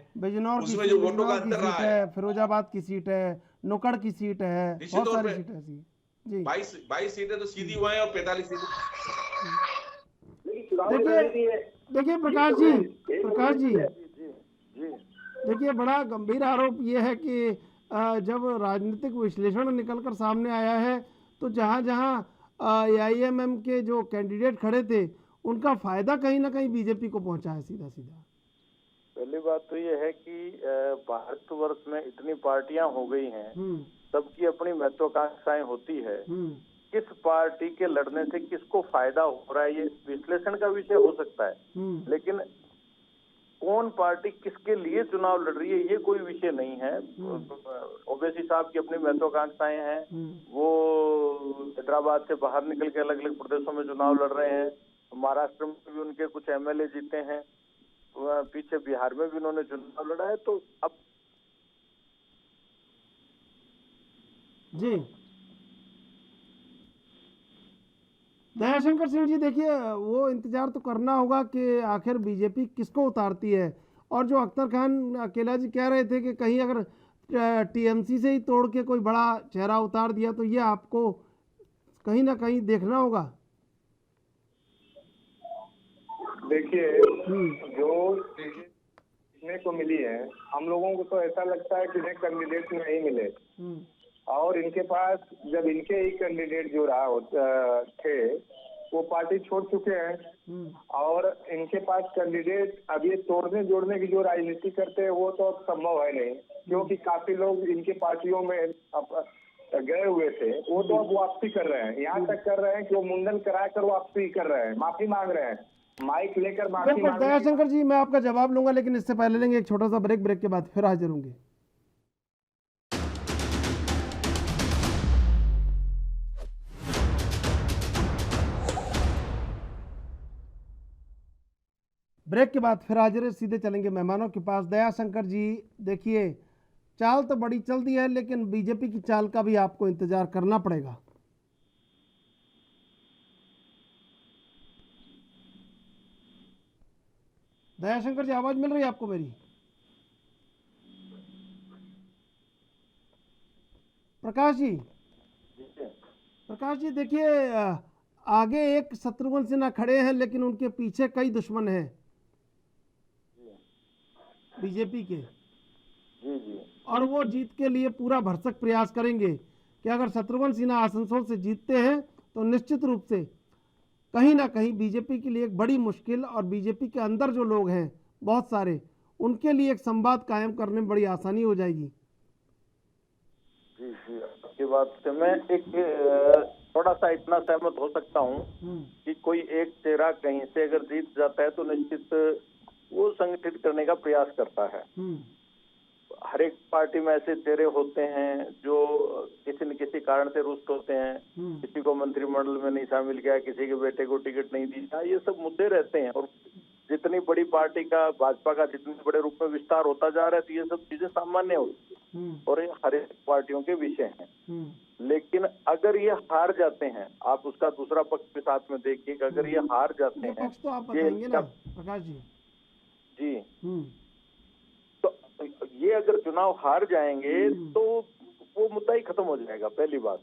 उसमें जो वोटों का अंतर रहा है, फिरोजाबाद की सीट है, नुकड़ की सीट है, निश्चित तौर पे जी 22 सीटें तो सीधी हुए हैं और 45 सीटें। देखिए प्रकाश जी देखिए, बड़ा गंभीर आरोप ये है कि जब राजनीतिक विश्लेषण निकलकर सामने आया है तो जहां जहां AIMM के जो कैंडिडेट खड़े थे उनका फायदा कहीं ना कहीं बीजेपी को पहुंचा है सीधा सीधा। पहली बात तो ये है कि भारतवर्ष में इतनी पार्टियां हो गई हैं, सबकी अपनी महत्वाकांक्षाएं होती है, किस पार्टी के लड़ने से किसको फायदा हो रहा है ये विश्लेषण का विषय हो सकता है, लेकिन कौन पार्टी किसके लिए चुनाव लड़ रही है ये कोई विषय नहीं है। ओवैसी साहब की अपनी महत्वाकांक्षाएं हैं, वो हैदराबाद से बाहर निकल के अलग अलग प्रदेशों में चुनाव लड़ रहे हैं, महाराष्ट्र में भी उनके कुछ MLA जीते हैं, पीछे बिहार में भी उन्होंने चुनाव लड़ा है। तो अब जी दयाशंकर सिंह जी, देखिए वो इंतजार तो करना होगा कि आखिर बीजेपी किसको उतारती है। और जो अख्तर खान अकेला जी कह रहे थे कि कहीं अगर TMC से ही तोड़ के कोई बड़ा चेहरा उतार दिया तो ये आपको कहीं ना कहीं देखना होगा। देखिए, जो देखने को मिली है, हम लोगों को तो ऐसा लगता है कि इन्हें कैंडिडेट नहीं मिले, और इनके पास जब इनके ही कैंडिडेट जो रहा थे वो पार्टी छोड़ चुके हैं, और इनके पास कैंडिडेट अब ये तोड़ने जोड़ने की जो राजनीति करते हैं वो तो संभव है नहीं, क्योंकि काफी लोग इनके पार्टियों में गए हुए थे, वो तो अब वापसी कर रहे हैं, यहाँ तक कर रहे हैं कि वो मुंडन करा कर वापसी कर रहे हैं, माफी मांग रहे हैं, माइक लेकर माफी मांग रहे हैं। दयाशंकर जी, मैं आपका जवाब लूंगा, लेकिन इससे पहले लेंगे एक छोटा सा ब्रेक के बाद फिर हाजिर होंगे। ब्रेक के बाद फिर हाजिर, सीधे चलेंगे मेहमानों के पास। दयाशंकर जी, देखिए चाल तो बड़ी चल दी है, लेकिन बीजेपी की चाल का भी आपको इंतजार करना पड़ेगा। दयाशंकर जी, आवाज मिल रही है आपको मेरी? प्रकाश जी देखिए, आगे एक शत्रुघ्न सिन्हा खड़े हैं, लेकिन उनके पीछे कई दुश्मन हैं बीजेपी के, और वो जीत के लिए पूरा भरसक प्रयास करेंगे कि अगर शत्रुघ्न सिन्हा आसनसोल से जीतते हैं तो निश्चित रूप से कहीं ना कहीं बीजेपी के लिए एक बड़ी मुश्किल, और बीजेपी के अंदर जो लोग हैं बहुत सारे, उनके लिए एक संवाद कायम करने में बड़ी आसानी हो जाएगी। जी आपकी बात से मैं एक थोड़ा सा इतना सहमत हो सकता हूँ कि कोई एक चेहरा कहीं से अगर जीत जाता है तो निश्चित वो संगठित करने का प्रयास करता है। हर एक पार्टी में ऐसे चेहरे होते हैं जो किसी न किसी कारण से रुष्ट होते हैं, किसी को मंत्रिमंडल में नहीं शामिल किया, किसी के बेटे को टिकट नहीं दिया, ये सब मुद्दे रहते हैं। और जितनी बड़ी पार्टी का, भाजपा का जितने बड़े रूप में विस्तार होता जा रहा है तो ये सब चीजें सामान्य होती है और ये हर एक पार्टियों के विषय हैं। लेकिन अगर ये हार जाते हैं, आप उसका दूसरा पक्ष भी साथ में देखिए कि अगर ये हार जाते हैं, तो आप बताएंगे ना प्रकाश जी? जी, तो ये अगर चुनाव हार जाएंगे तो वो मुद्दा ही खत्म हो जाएगा, पहली बात।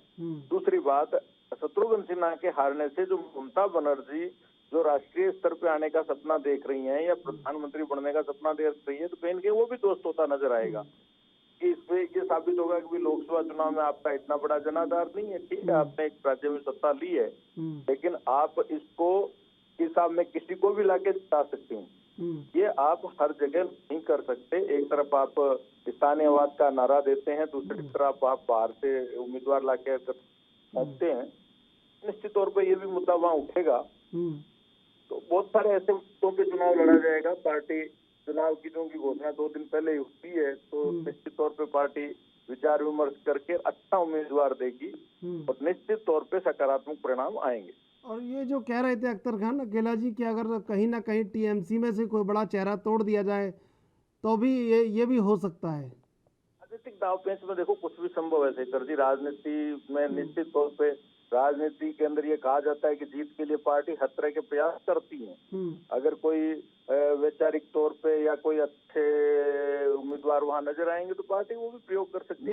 दूसरी बात, शत्रुघ्न सिन्हा के हारने से जो ममता बनर्जी जो राष्ट्रीय स्तर पे आने का सपना देख रही हैं या प्रधानमंत्री बनने का सपना देख रही है, तो कहीं न कहीं वो भी दोस्त होता नजर आएगा। कि इसमें ये साबित होगा कि लोकसभा चुनाव में आपका इतना बड़ा जनाधार नहीं है। ठीक है, आपने एक राज्य में सत्ता ली है, लेकिन आप इसको हिसाब में किसी को भी लाके जिता सकते हैं। ये आप हर जगह नहीं कर सकते। एक तरफ आप स्थानीयवाद का नारा देते हैं, दूसरी तरफ आप बाहर से उम्मीदवार लाके पहुंचते हैं। निश्चित तौर पर ये भी मुद्दा वहाँ उठेगा। तो बहुत सारे ऐसे मुद्दों पे चुनाव लड़ा जाएगा। पार्टी चुनाव की जो घोषणा 2 दिन पहले हुई है, तो निश्चित तौर पे पार्टी विचार विमर्श करके अच्छा उम्मीदवार देगी और निश्चित तौर पे सकारात्मक परिणाम आएंगे। और ये जो कह रहे थे अख्तर खान अकेला जी कि अगर कहीं ना कहीं टीएमसी में से कोई बड़ा चेहरा तोड़ दिया जाए तो भी ये भी हो सकता है। राजनीतिक दांवपेच में देखो कुछ भी संभव है शेखर जी। राजनीति में निश्चित तौर पे राजनीति के अंदर ये कहा जाता है कि जीत के लिए पार्टी हर तरह के प्रयास करती है। अगर कोई वैचारिक तौर पे या कोई अच्छे उम्मीदवार वहां नजर आएंगे तो पार्टी वो भी प्रयोग कर सकती है।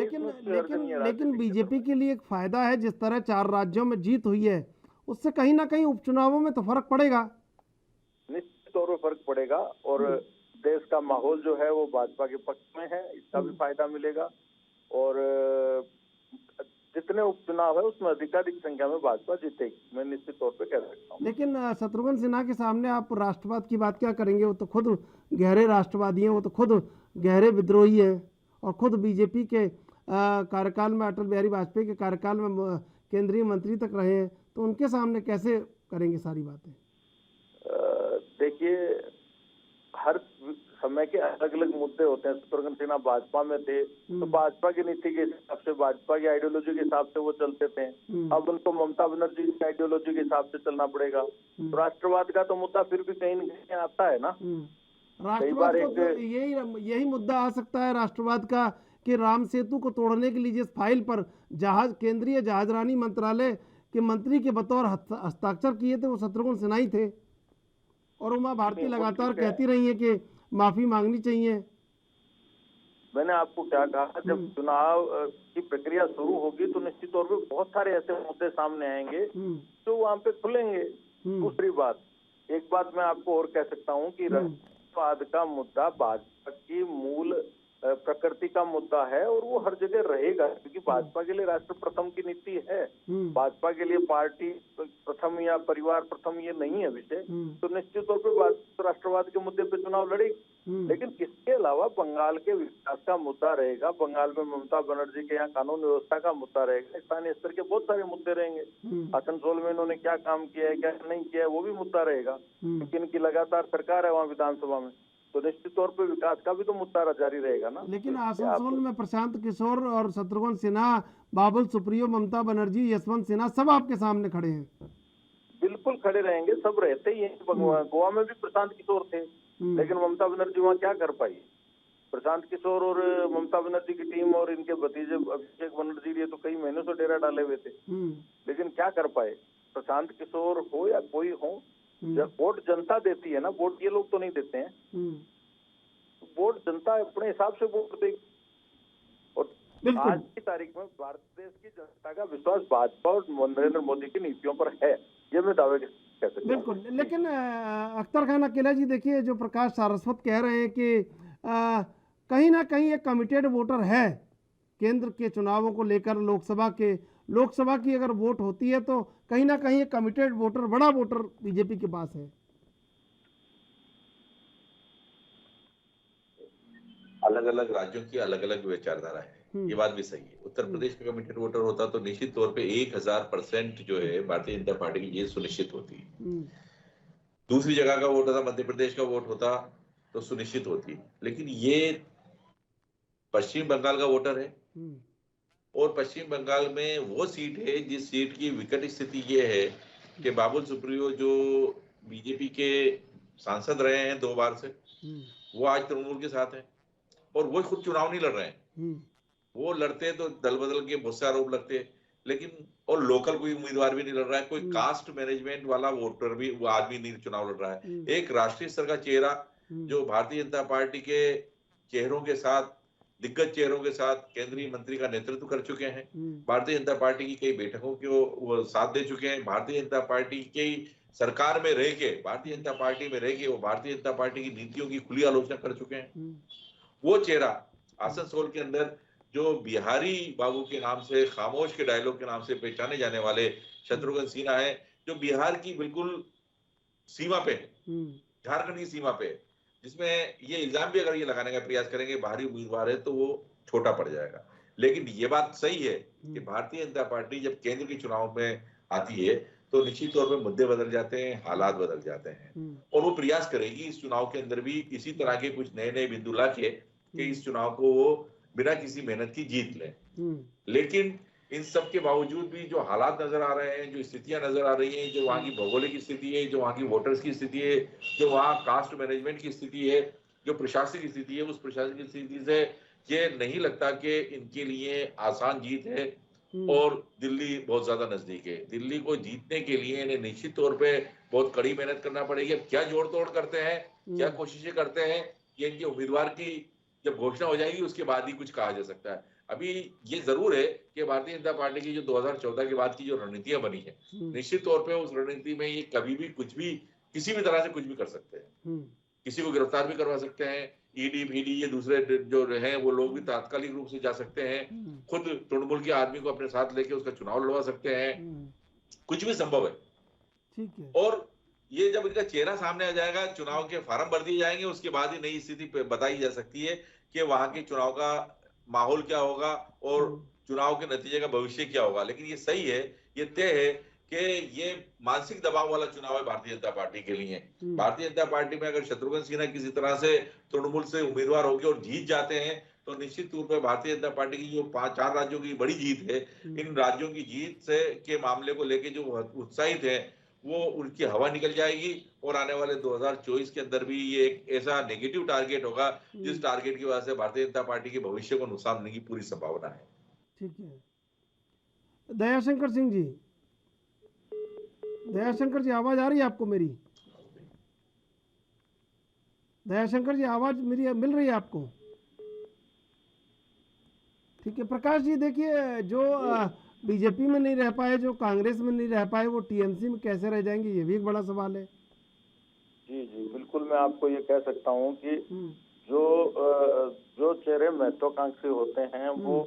लेकिन बीजेपी के लिए एक फायदा है, जिस तरह 4 राज्यों में जीत हुई है उससे कहीं ना कहीं उपचुनावों में तो फर्क पड़ेगा। निश्चित तौर पर फर्क पड़ेगा और देश का माहौल जो है वो भाजपा के पक्ष में है, इसका भी फायदा मिलेगा। और जितने उपचुनाव है उसमें अधिकाधिक संख्या में भाजपा जीतेगी, मैं निश्चित तौर पे कह सकता हूँ। लेकिन शत्रुघ्न सिन्हा के सामने आप राष्ट्रवाद की बात क्या करेंगे? वो तो खुद गहरे राष्ट्रवादी हैं, वो तो खुद गहरे विद्रोही हैं और खुद बीजेपी के कार्यकाल में, अटल बिहारी वाजपेयी के कार्यकाल में केंद्रीय मंत्री तक रहे हैं, तो उनके सामने कैसे करेंगे सारी बातें? देखिए, हर समय के अलग अलग मुद्दे होते हैं। शत्रुघ्न सिन्हा भाजपा में थे तो भाजपा की नीति के हिसाब से, भाजपा की आइडियोलॉजी के हिसाब से वो चलते थे। अब उनको ममता बनर्जी की आइडियोलॉजी के हिसाब से चलना पड़ेगा। तो राष्ट्रवाद का तो मुद्दा फिर भी कहीं न कहीं आता है ना। राष्ट्रवाद तो यही मुद्दा आ सकता है राष्ट्रवाद का कि राम सेतु को तोड़ने के लिए जिस फाइल पर केंद्रीय जहाजरानी मंत्रालय के मंत्री के बतौर हस्ताक्षर किए थे वो शत्रुघ्न सिन्हा ही थे। और उमा भारती लगातार कहती रही है कि माफी मांगनी चाहिए। मैंने आपको क्या कहा, जब चुनाव की प्रक्रिया शुरू होगी तो निश्चित तौर पे बहुत सारे ऐसे मुद्दे सामने आएंगे जो वहाँ पे खुलेंगे। दूसरी बात, एक बात मैं आपको और कह सकता हूँ कि राष्ट्रवाद का मुद्दा भाजपा की मूल प्रकृति का मुद्दा है और वो हर जगह रहेगा, क्योंकि भाजपा के लिए राष्ट्र प्रथम की नीति है। भाजपा के लिए पार्टी प्रथम या परिवार प्रथम ये नहीं है विषय। तो निश्चित तौर पर राष्ट्रवाद के मुद्दे पे चुनाव लड़ेगी। लेकिन इसके अलावा बंगाल के विकास का मुद्दा रहेगा, बंगाल में ममता बनर्जी के यहाँ कानून व्यवस्था का मुद्दा रहेगा, स्थानीय स्तर के बहुत सारे मुद्दे रहेंगे। आसनसोल में इन्होंने क्या काम किया है, क्या नहीं किया है, वो भी मुद्दा रहेगा, क्योंकि इनकी लगातार सरकार है वहाँ विधानसभा में। तो निश्चित तौर पे विकास का भी तो मुद्दा जारी रहेगा ना। लेकिन आसनसोल में प्रशांत किशोर और शत्रुघ्न सिन्हा, बाबुल सुप्रियो, ममता बनर्जी, यशवंत सिन्हा सब आपके सामने खड़े हैं। बिल्कुल खड़े रहेंगे, सब रहते ही हैं। गोवा में भी प्रशांत किशोर थे, लेकिन ममता बनर्जी वहाँ क्या कर पाई? प्रशांत किशोर और ममता बनर्जी की टीम और इनके भतीजे अभिषेक बनर्जी ये तो कई महीनों से डेरा डाले हुए थे, लेकिन क्या कर पाए? प्रशांत किशोर हो या कोई हो, वोट जनता देती है ना, वोट ये लोग तो नहीं देते हैं। वोट जनता अपने हिसाब से वोट देगी। और आज की तारीख में भारत देश की जनता का विश्वास भाजपा और नरेंद्र मोदी की नीतियों पर है, ये मैं दावे कह सकता हूं। बिल्कुल। लेकिन अख्तर खान अकेला जी, देखिए जो प्रकाश सारस्वत कह रहे हैं कि कहीं ना कहीं एक कमिटेड वोटर है केंद्र के चुनावों को लेकर। लोकसभा की अगर वोट होती है तो कहीं ना कहीं एक कमिटेड वोटर, बड़ा वोटर बीजेपी के पास है। अलग अलग राज्यों की अलग अलग विचारधारा है, ये बात भी सही है। उत्तर प्रदेश का कमिटेड वोटर होता तो निश्चित तौर पे 1000% जो है भारतीय जनता पार्टी की जीत सुनिश्चित होती। दूसरी जगह का वोट होता, मध्य प्रदेश का वोट होता तो सुनिश्चित होती। लेकिन ये पश्चिम बंगाल का वोटर है और पश्चिम बंगाल में वो सीट है जिस सीट की विकट स्थिति ये है कि बाबुल सुप्रियो जो बीजेपी के सांसद रहे हैं 2 बार से, वो आज तृणमूल के साथ है और वो खुद चुनाव नहीं लड़ रहे हैं। वो लड़ते तो दल बदल के बहुत से आरोप लगते हैं, लेकिन और लोकल कोई उम्मीदवार भी नहीं लड़ रहा है, कोई कास्ट मैनेजमेंट वाला वोटर भी, वो आदमी नहीं चुनाव लड़ रहा है। एक राष्ट्रीय स्तर का चेहरा जो भारतीय जनता पार्टी के चेहरों के साथ दिग्गज चेहरों के साथ केंद्रीय मंत्री का नेतृत्व कर चुके हैं। भारतीय जनता पार्टी की कई बैठकों को वो साथ दे चुके हैं। भारतीय जनता पार्टी की सरकार में रह के, भारतीय जनता पार्टी में रह के वो भारतीय जनता पार्टी की नीतियों की खुली आलोचना कर चुके हैं। वो चेहरा आसनसोल के अंदर जो बिहारी बाबू के नाम से, खामोश के डायलॉग के नाम से पहचाने जाने वाले शत्रुघ्न सिन्हा है, जो बिहार की बिल्कुल सीमा पे, झारखंड की सीमा पे, जिसमें ये इल्जाम भी अगर ये लगाने का प्रयास करेंगे बाहरी उम्मीदवार है तो वो छोटा पड़ जाएगा। लेकिन ये बात सही है कि भारतीय जनता पार्टी जब केंद्र के चुनाव में आती है तो निश्चित तौर पे मुद्दे बदल जाते हैं, हालात बदल जाते हैं, और वो प्रयास करेगी इस चुनाव के अंदर भी इसी तरह के कुछ नए नए बिंदु ला के कि इस चुनाव को वो बिना किसी मेहनत की जीत लें। लेकिन इन सब के बावजूद भी जो हालात नजर आ रहे हैं, जो स्थितियां नजर आ रही हैं, जो वहाँ की भौगोलिक स्थिति है, जो वहाँ की वोटर्स की स्थिति है, जो वहाँ कास्ट मैनेजमेंट की स्थिति है, जो प्रशासनिक स्थिति है, उस प्रशासनिक स्थिति से ये नहीं लगता कि इनके लिए आसान जीत है और दिल्ली बहुत ज्यादा नजदीक है। दिल्ली को जीतने के लिए इन्हें निश्चित तौर पे बहुत कड़ी मेहनत करना पड़ेगी। अब क्या जोड़ तोड़ करते हैं, क्या कोशिशें करते हैं, ये इनके उम्मीदवार की जब घोषणा हो जाएगी उसके बाद ही कुछ कहा जा सकता है। अभी ये जरूर है कि भारतीय जनता पार्टी की जो 2014 के बाद की जो रणनीतियां बनी है, निश्चित तौर पे उस रणनीति में ये कभी भी कुछ भी किसी भी तरह से कुछ भी कर सकते हैं। किसी को गिरफ्तार भी करवा सकते हैं, ईडी भीडी ये दूसरे जो हैं वो लोग भी तात्कालिक रूप से जा सकते हैं, खुद तृणमूल के आदमी को अपने साथ लेके उसका चुनाव लड़वा सकते हैं, कुछ भी संभव है। ठीक है। और ये जब इनका चेहरा सामने आ जाएगा, चुनाव के फार्म भर दिए जाएंगे, उसके बाद ही नई स्थिति बताई जा सकती है कि वहां के चुनाव का माहौल क्या होगा और चुनाव के नतीजे का भविष्य क्या होगा। लेकिन ये सही है, ये तय है कि ये मानसिक दबाव वाला चुनाव है भारतीय जनता पार्टी के लिए। भारतीय जनता पार्टी में अगर शत्रुघ्न सिन्हा किसी तरह से तृणमूल से उम्मीदवार होकर और जीत जाते हैं तो निश्चित तौर पर भारतीय जनता पार्टी की जो 5-4 राज्यों की बड़ी जीत है, इन राज्यों की जीत से के मामले को लेकर जो उत्साहित है वो उनकी हवा निकल जाएगी और आने वाले 2024 के अंदर भी ये एक ऐसा नेगेटिव टारगेट होगा जिस टारगेट की वजह से भारतीय जनता पार्टी के भविष्य को नुकसान होने की पूरी संभावना है। ठीक है। दयाशंकर सिंह जी, दयाशंकर जी आवाज आ रही है आपको मेरी? दयाशंकर जी आवाज मेरी मिल रही है आपको? ठीक है। प्रकाश जी देखिए, जो बीजेपी में नहीं रह पाए, जो कांग्रेस में नहीं रह पाए, वो टीएमसी में कैसे रह जाएंगे, ये भी एक बड़ा सवाल है। जी जी बिल्कुल, मैं आपको ये कह सकता हूँ कि जो चेहरे महत्वाकांक्षी होते हैं वो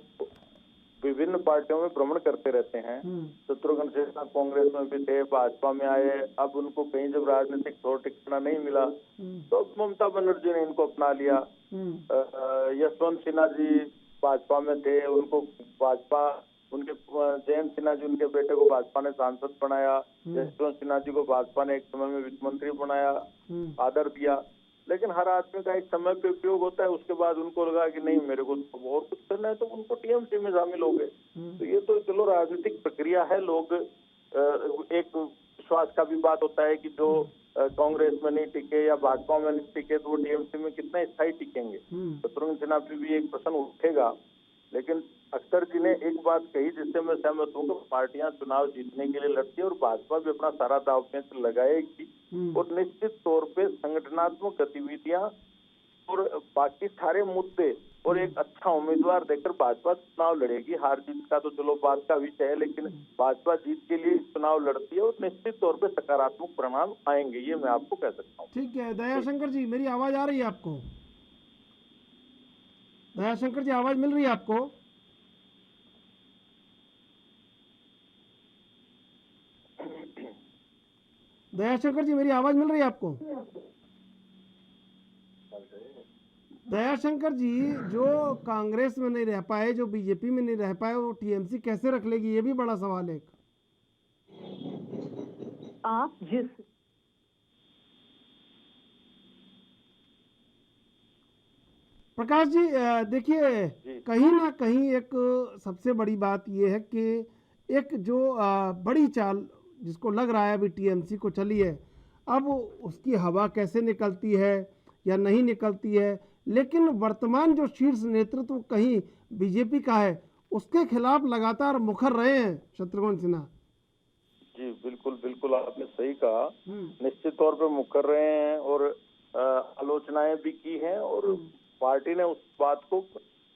विभिन्न पार्टियों में भ्रमण करते रहते हैं। शत्रुघ्न सिन्हा कांग्रेस में भी थे, भाजपा में आए, अब उनको कहीं जब राजनीतिक तौर ठिकाना नहीं मिला तो ममता बनर्जी ने इनको अपना लिया। यशवंत सिन्हा जी भाजपा में थे, उनको भाजपा, उनके जयंत सिन्हा जी उनके बेटे को भाजपा ने सांसद बनाया, यशवंत सिन्हा जी को भाजपा ने एक समय में वित्त मंत्री बनाया, आदर दिया। लेकिन हर आदमी का एक समय पे उपयोग होता है, उसके बाद उनको लगा कि नहीं मेरे को तो और कुछ करना है तो उनको टीएमसी में शामिल हो गए। तो ये तो चलो राजनीतिक प्रक्रिया है। लोग एक विश्वास का भी बात होता है कि जो कांग्रेस में नहीं टिके या भाजपा में नहीं टिके तो वो टीएमसी में कितना स्थायी टिकेंगे। शत्रुघ्न सिन्हा पे भी एक प्रश्न उठेगा। लेकिन अख्तर जी ने एक बात कही जिससे मैं सहमत हूँ कि पार्टियां चुनाव जीतने के लिए लड़ती है और भाजपा भी अपना सारा दांव पेच लगाएगी और निश्चित तौर पे संगठनात्मक गतिविधियां और बाकी सारे मुद्दे और एक अच्छा उम्मीदवार देकर भाजपा चुनाव लड़ेगी। हार जीत का तो चलो बात का विषय है, लेकिन भाजपा जीत के लिए चुनाव लड़ती है और निश्चित तौर पे सकारात्मक परिणाम आएंगे, ये मैं आपको कह सकता हूँ। ठीक है। दयाशंकर जी मेरी आवाज आ रही है आपको? दयाशंकर जी आवाज मिल रही है आपको? दयाशंकर जी मेरी आवाज मिल रही है आपको? दयाशंकर जी, जो कांग्रेस में नहीं रह पाए, जो बीजेपी में नहीं रह पाए, वो टीएमसी कैसे रख लेगी, ये भी बड़ा सवाल है। आप जिस प्रकाश जी देखिए, कहीं ना कहीं एक सबसे बड़ी बात ये है कि एक जो बड़ी चाल जिसको लग रहा है अभी टीएमसी को चली है, अब उसकी हवा कैसे निकलती है या नहीं निकलती है, लेकिन वर्तमान जो शीर्ष नेतृत्व कहीं बीजेपी का है उसके खिलाफ लगातार मुखर रहे हैं शत्रुघ्न सिन्हा। जी बिल्कुल बिल्कुल, आपने सही कहा, निश्चित तौर पे मुकर रहे हैं और आलोचनाएं भी की हैं और पार्टी ने उस बात को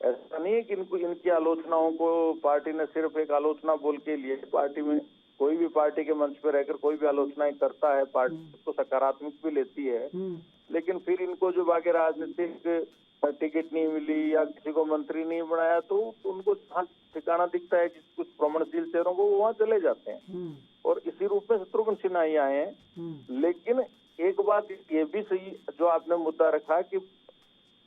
ऐसा नहीं है कि इनकी आलोचनाओं को पार्टी ने सिर्फ एक आलोचना बोल के लिए, पार्टी में कोई भी पार्टी के मंच पर रहकर कोई भी आलोचनाएं करता है, पार्टी उसको सकारात्मक भी लेती है, लेकिन फिर इनको जो बाकी राजनीतिक टिकट नहीं मिली या किसी को मंत्री नहीं बनाया तो उनको जहाँ ठिकाना दिखता है कुछ प्रमाणशील चेहरों को, वहाँ चले जाते हैं। और इसी रूप में शत्रुघ्न सिन्हा ही आए हैं। लेकिन एक बात ये भी सही जो आपने मुद्दा रखा कि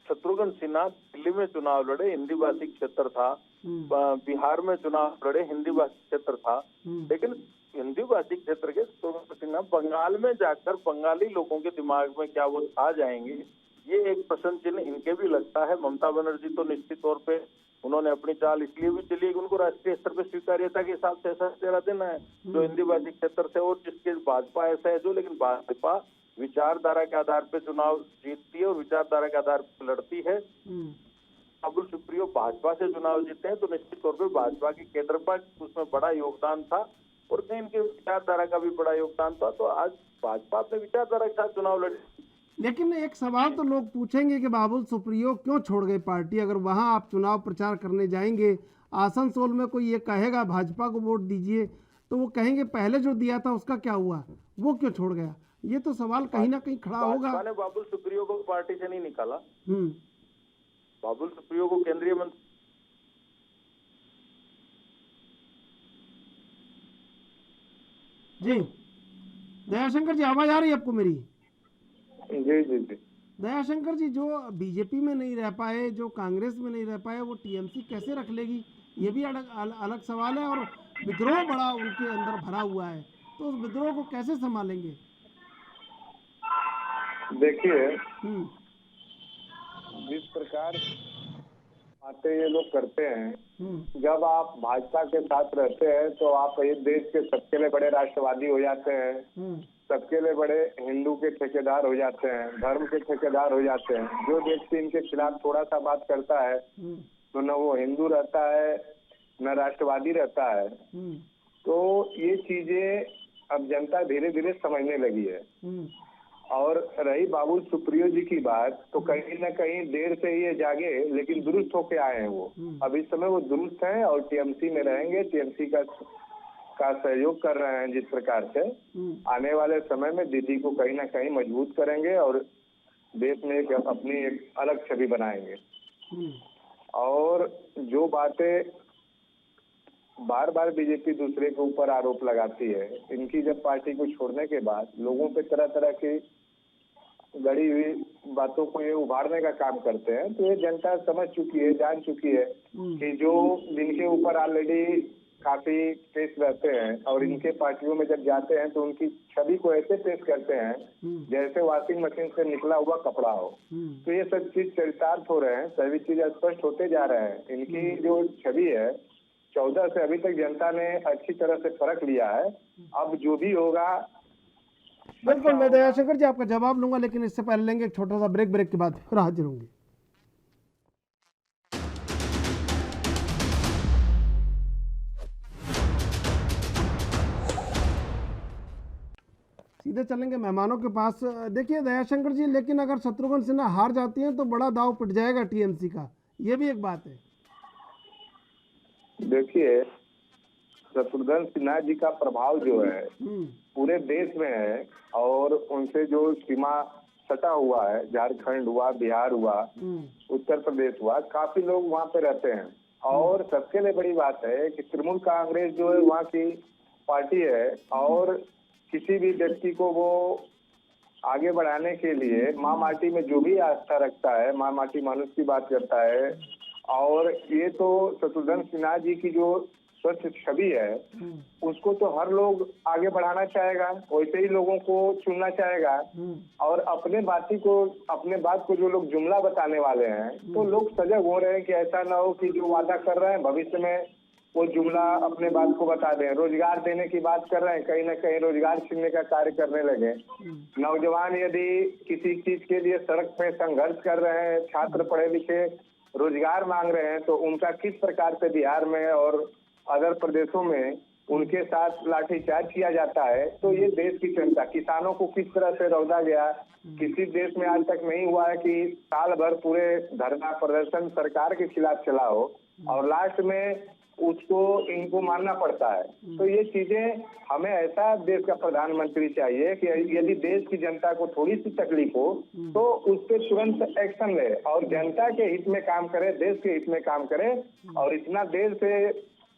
शत्रुघ्न सिन्हा दिल्ली में चुनाव लड़े, हिंदी भाषी क्षेत्र था, बिहार में चुनाव लड़े, हिंदी भाषी क्षेत्र था, लेकिन हिंदी भाषी क्षेत्र के शत्रुघ्न सिन्हा बंगाल में जाकर बंगाली लोगों के दिमाग में क्या वो आ जाएंगे, ये एक प्रश्न चिन्ह इनके भी लगता है। ममता बनर्जी तो निश्चित तौर पे उन्होंने अपनी चाल इसलिए भी चली कि उनको राष्ट्रीय स्तर पर स्वीकार्यता के हिसाब से ऐसा चेहरा देना है जो हिंदी भाषी क्षेत्र से, और जिसके भाजपा ऐसा है जो, लेकिन भाजपा विचारधारा के आधार पे चुनाव जीतती है और विचारधारा के आधार पर लड़ती है। बाबुल सुप्रियो भाजपा से चुनाव जीते हैं तो निश्चित तौर पे भाजपा की केंद्र पर उसमें बड़ा योगदान था और कहीं इनके विचारधारा का भी बड़ा योगदान था, तो आज भाजपा अपने विचारधारा के साथ चुनाव लड़ी। लेकिन एक सवाल तो लोग पूछेंगे कि बाबुल सुप्रियो क्यों छोड़ गए पार्टी? अगर वहां आप चुनाव प्रचार करने जाएंगे, आसनसोल में कोई ये कहेगा भाजपा को वोट दीजिए, तो वो कहेंगे पहले जो दिया था उसका क्या हुआ, वो क्यों छोड़ गया? ये तो सवाल कहीं ना कहीं खड़ा होगा। भाजपा ने बाबुल सुप्रियो को पार्टी से नहीं निकाला। बाबुल सुप्रियो को केंद्रीय मंत्री जी। दयाशंकर जी, आवाज आ रही है आपको मेरी? जी जी जी। दयाशंकर जी, जो बीजेपी में नहीं रह पाए, जो कांग्रेस में नहीं रह पाए, वो टीएमसी कैसे रख लेगी? ये भी अलग सवाल है। और विद्रोह बड़ा उनके अंदर भरा हुआ है, तो उस विद्रोह को कैसे संभालेंगे? देखिए, जिस प्रकार बातें ये लोग करते हैं, जब आप भाजपा के साथ रहते हैं तो आप ये देश के सबके लिए बड़े राष्ट्रवादी हो जाते हैं, सबके लिए बड़े हिंदू के ठेकेदार हो जाते हैं, धर्म के ठेकेदार हो जाते हैं। जो व्यक्ति इनके खिलाफ थोड़ा सा बात करता है तो न वो हिंदू रहता है न राष्ट्रवादी रहता है। तो ये चीजें अब जनता धीरे धीरे समझने लगी है। और रही बाबुल सुप्रियो जी की बात, तो कहीं न कहीं देर से ये जागे लेकिन दुरुस्त होके आए हैं वो। अब इस समय वो दुरुस्त हैं और टीएमसी में रहेंगे, टीएमसी का सहयोग कर रहे हैं जिस प्रकार से। आने वाले समय में दीदी को कहीं ना कहीं मजबूत करेंगे और देश में अपनी एक अलग छवि बनाएंगे। और जो बातें बार बार बीजेपी दूसरे के ऊपर आरोप लगाती है, इनकी जब पार्टी को छोड़ने के बाद लोगों पे तरह तरह की गड़ी हुई बातों को ये उभारने का काम करते हैं, तो ये जनता समझ चुकी है, जान चुकी है कि जो जिनके ऊपर ऑलरेडी काफी केस रहते हैं और इनके पार्टियों में जब जाते हैं तो उनकी छवि को ऐसे पेश करते हैं जैसे वॉशिंग मशीन से निकला हुआ कपड़ा हो। तो ये सब चीज चरितार्थ हो रहे हैं, सभी चीज स्पष्ट होते जा रहे हैं। इनकी जो छवि है 14 से अभी तक जनता ने अच्छी तरह से परख लिया है। अब जो भी होगा, बिल्कुल मैं दयाशंकर जी आपका जवाब लूंगा, लेकिन इससे पहले लेंगे एक छोटा सा ब्रेक के बाद फिर हाजिर होंगे। सीधे चलेंगे मेहमानों के पास। देखिए दयाशंकर जी, लेकिन अगर शत्रुघ्न सिन्हा हार जाती हैं तो बड़ा दाव पिट जाएगा टीएमसी का, ये भी एक बात है। देखिए, शत्रुघ्न सिन्हा जी का प्रभाव जो है पूरे देश में है और उनसे जो सीमा सटा हुआ है, झारखंड हुआ, बिहार हुआ, उत्तर प्रदेश हुआ, काफी लोग वहाँ पे रहते हैं। और सबसे लिए बड़ी बात है कि तृणमूल कांग्रेस जो है वहाँ की पार्टी है और किसी भी व्यक्ति को वो आगे बढ़ाने के लिए माँ माटी में जो भी आस्था रखता है, माँ माटी मानुष की बात करता है। और ये तो शत्रुघ्न सिन्हा जी की जो स्वच्छ छवि है उसको तो हर लोग आगे बढ़ाना चाहेगा, वैसे ही लोगों को चुनना चाहेगा। और अपने बात को जो लोग जुमला बताने वाले हैं, तो लोग सजग हो रहे हैं कि ऐसा ना हो कि जो वादा कर रहे हैं भविष्य में वो जुमला अपने बात को बता दें। रोजगार देने की बात कर रहे हैं, कहीं ना कहीं रोजगार छीनने का कार्य करने लगे। नौजवान यदि किसी चीज के लिए सड़क पे संघर्ष कर रहे हैं, छात्र पढ़े लिखे रोजगार मांग रहे हैं, तो उनका किस प्रकार से बिहार में और अदर प्रदेशों में उनके साथ लाठीचार्ज किया जाता है, तो ये देश की जनता, किसानों को किस तरह से रौंदा गया, किसी देश में आज तक नहीं हुआ है कि साल भर पूरे धरना प्रदर्शन सरकार के खिलाफ चला हो और लास्ट में उसको इनको मानना पड़ता है। तो ये चीजें हमें ऐसा देश का प्रधानमंत्री चाहिए कि यदि देश की जनता को थोड़ी सी तकलीफ हो तो उस पर तुरंत एक्शन ले और जनता के हित में काम करे, देश के हित में काम करे। और इतना देर से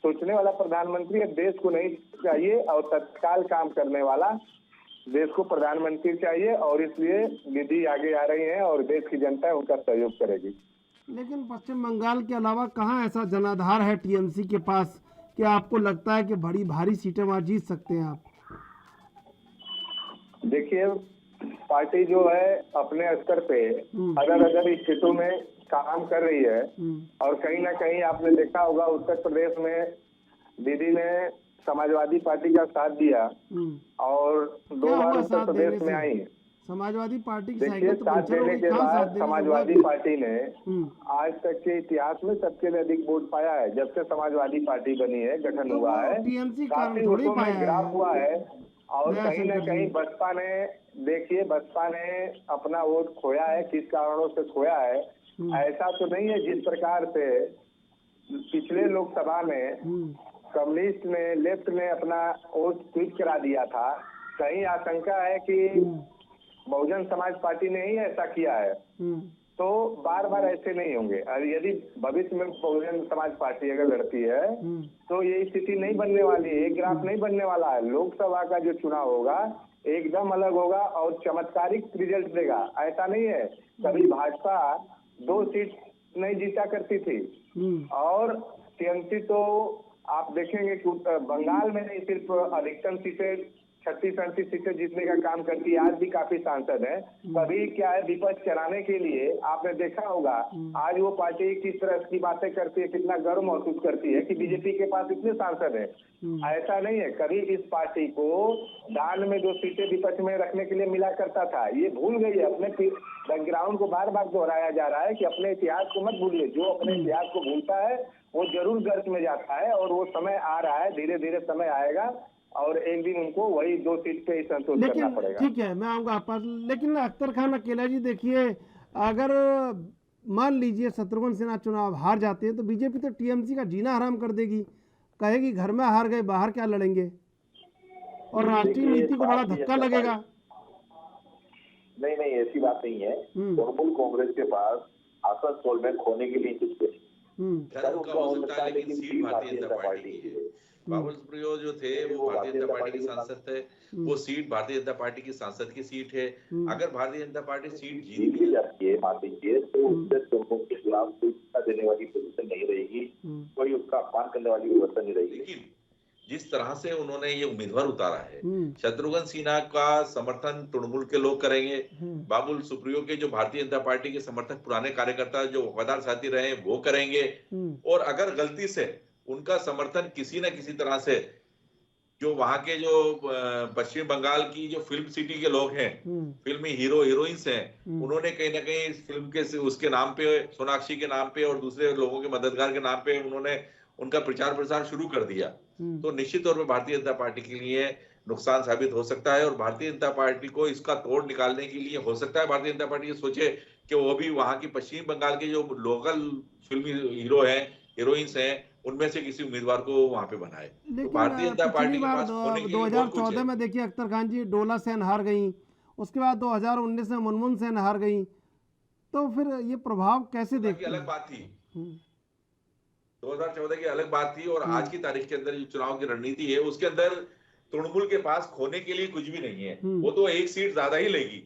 सोचने वाला प्रधानमंत्री देश को नहीं चाहिए और तत्काल काम करने वाला देश को प्रधानमंत्री चाहिए, और इसलिए दीदी आगे आ रही हैं और देश की जनता उनका सहयोग करेगी। लेकिन पश्चिम बंगाल के अलावा कहाँ ऐसा जनाधार है टीएमसी के पास कि आपको लगता है कि बड़ी भारी सीटें वहाँ जीत सकते हैं आप? देखिए, पार्टी जो है अपने स्तर पे अगर इस सीटों में काम कर रही है और कहीं ना कहीं आपने देखा होगा उत्तर प्रदेश में दीदी ने समाजवादी पार्टी का साथ दिया और 2 बार उत्तर प्रदेश में आई। समाजवादी पार्टी की देखिए, साथ देने के बाद समाजवादी पार्टी ने आज तक के इतिहास में सबसे अधिक वोट पाया है। जब से समाजवादी पार्टी बनी है, गठन हुआ है, काफी वोटों में गिराव हुआ है। और कहीं ना कहीं बसपा ने, देखिए बसपा ने अपना वोट खोया है, किस कारणों से खोया है ऐसा तो नहीं है। जिस प्रकार से पिछले लोकसभा में कम्युनिस्ट ने, लेफ्ट ने अपना वोट स्वीप करा दिया था, कहीं आशंका है कि बहुजन समाज पार्टी ने ही ऐसा किया है। तो बार बार ऐसे नहीं होंगे। और यदि भविष्य में बहुजन समाज पार्टी अगर लड़ती है तो ये स्थिति नहीं बनने वाली है, एक ग्राफ नहीं बनने वाला है। लोकसभा का जो चुनाव होगा एकदम अलग होगा और चमत्कारिक रिजल्ट देगा। ऐसा नहीं है, कभी भाजपा 2 सीट नहीं जीता करती थी और टीएमसी तो आप देखेंगे कि बंगाल में नहीं सिर्फ अधिकतम सीटें 36-37 सीटें जीतने का काम करती है। आज भी काफी सांसद हैं। कभी क्या है, विपक्ष चलाने के लिए आपने देखा होगा आज वो पार्टी किस तरह की बातें करती है, कितना गर्व महसूस करती है कि बीजेपी के पास इतने सांसद हैं। ऐसा नहीं है, कभी इस पार्टी को दान में 2 सीटें विपक्ष में रखने के लिए मिला करता था, ये भूल गई है। अपने बैकग्राउंड को बार बार दोहराया जा रहा है कि अपने इतिहास को मत भूलिए। जो अपने इतिहास को भूलता है वो जरूर गर्त में जाता है और वो समय आ रहा है, धीरे धीरे समय आएगा और एक दिन उनको वही 2 सीट पे ही संतोष करना पड़ेगा। ठीक है, मैं आऊंगा आप पास। लेकिन अख्तर खान अकेला जी, देखिए अगर मान लीजिए शत्रुघ्न सिन्हा चुनाव हार जाते हैं तो बीजेपी तो टीएमसी का जीना हराम कर देगी, कहेगी घर में हार गए, बाहर क्या लड़ेंगे, और राष्ट्रीय नीति को बड़ा धक्का लगेगा। नहीं, ऐसी बात नहीं है। तृणमूल कांग्रेस के पास आसनसोल में खोने के लिए कुछ नहीं। सीट भारतीय जनता पार्टी की है। बाबुल सुप्रियो जो थे वो भारतीय जनता पार्टी के सांसद थे, वो सीट भारतीय जनता पार्टी की सांसद की सीट है। अगर भारतीय जनता पार्टी सीट जीत भी जाती है मान लीजिए तो उससे तुमको के खिलाफ कोई शिक्षा देने वाली पोजीशन नहीं रहेगी, कोई उसका अपमान करने वाली व्यवस्था नहीं रहेगी। लेकिन जिस तरह से उन्होंने ये उम्मीदवार उतारा है, शत्रुघ्न सिन्हा का समर्थन तृणमूल के लोग करेंगे, बाबुल सुप्रियो के जो भारतीय जनता पार्टी के समर्थक पुराने कार्यकर्ता जो वफादार साथी रहे वो करेंगे, और अगर गलती से उनका समर्थन किसी न किसी तरह से जो वहां के जो पश्चिम बंगाल की जो फिल्म सिटी के लोग हैं, फिल्मी हीरो हीरोइंस हैं, उन्होंने कहीं ना कहीं इस फिल्म के उसके नाम पे, सोनाक्षी के नाम पे और दूसरे लोगों के मददगार के नाम पे उन्होंने उनका प्रचार प्रसार शुरू कर दिया, तो निश्चित तौर पर भारतीय जनता पार्टी के लिए नुकसान साबित हो सकता है। और भारतीय जनता पार्टी को इसका तोड़ निकालने के लिए हो सकता है भारतीय जनता पार्टी ये सोचे कि वो भी वहां की पश्चिम बंगाल के जो लोकल फिल्मी हीरो हैं, हीरोइंस हैं, उनमें से किसी उम्मीदवार को वहां पे बनाए। तो भारतीय जनता पार्टी के पास 2014 में देखिए अख्तर खान जी डोला सेन हार गई, उसके बाद 2019 में मुनमुन सेन हार गई, तो फिर ये प्रभाव कैसे देखते हैं? अलग बात थी 2014 की अलग बात थी, और आज की तारीख के अंदर जो चुनाव की रणनीति है उसके अंदर तृणमूल के पास खोने के लिए कुछ भी नहीं है। वो तो 1 सीट ज्यादा ही लेगी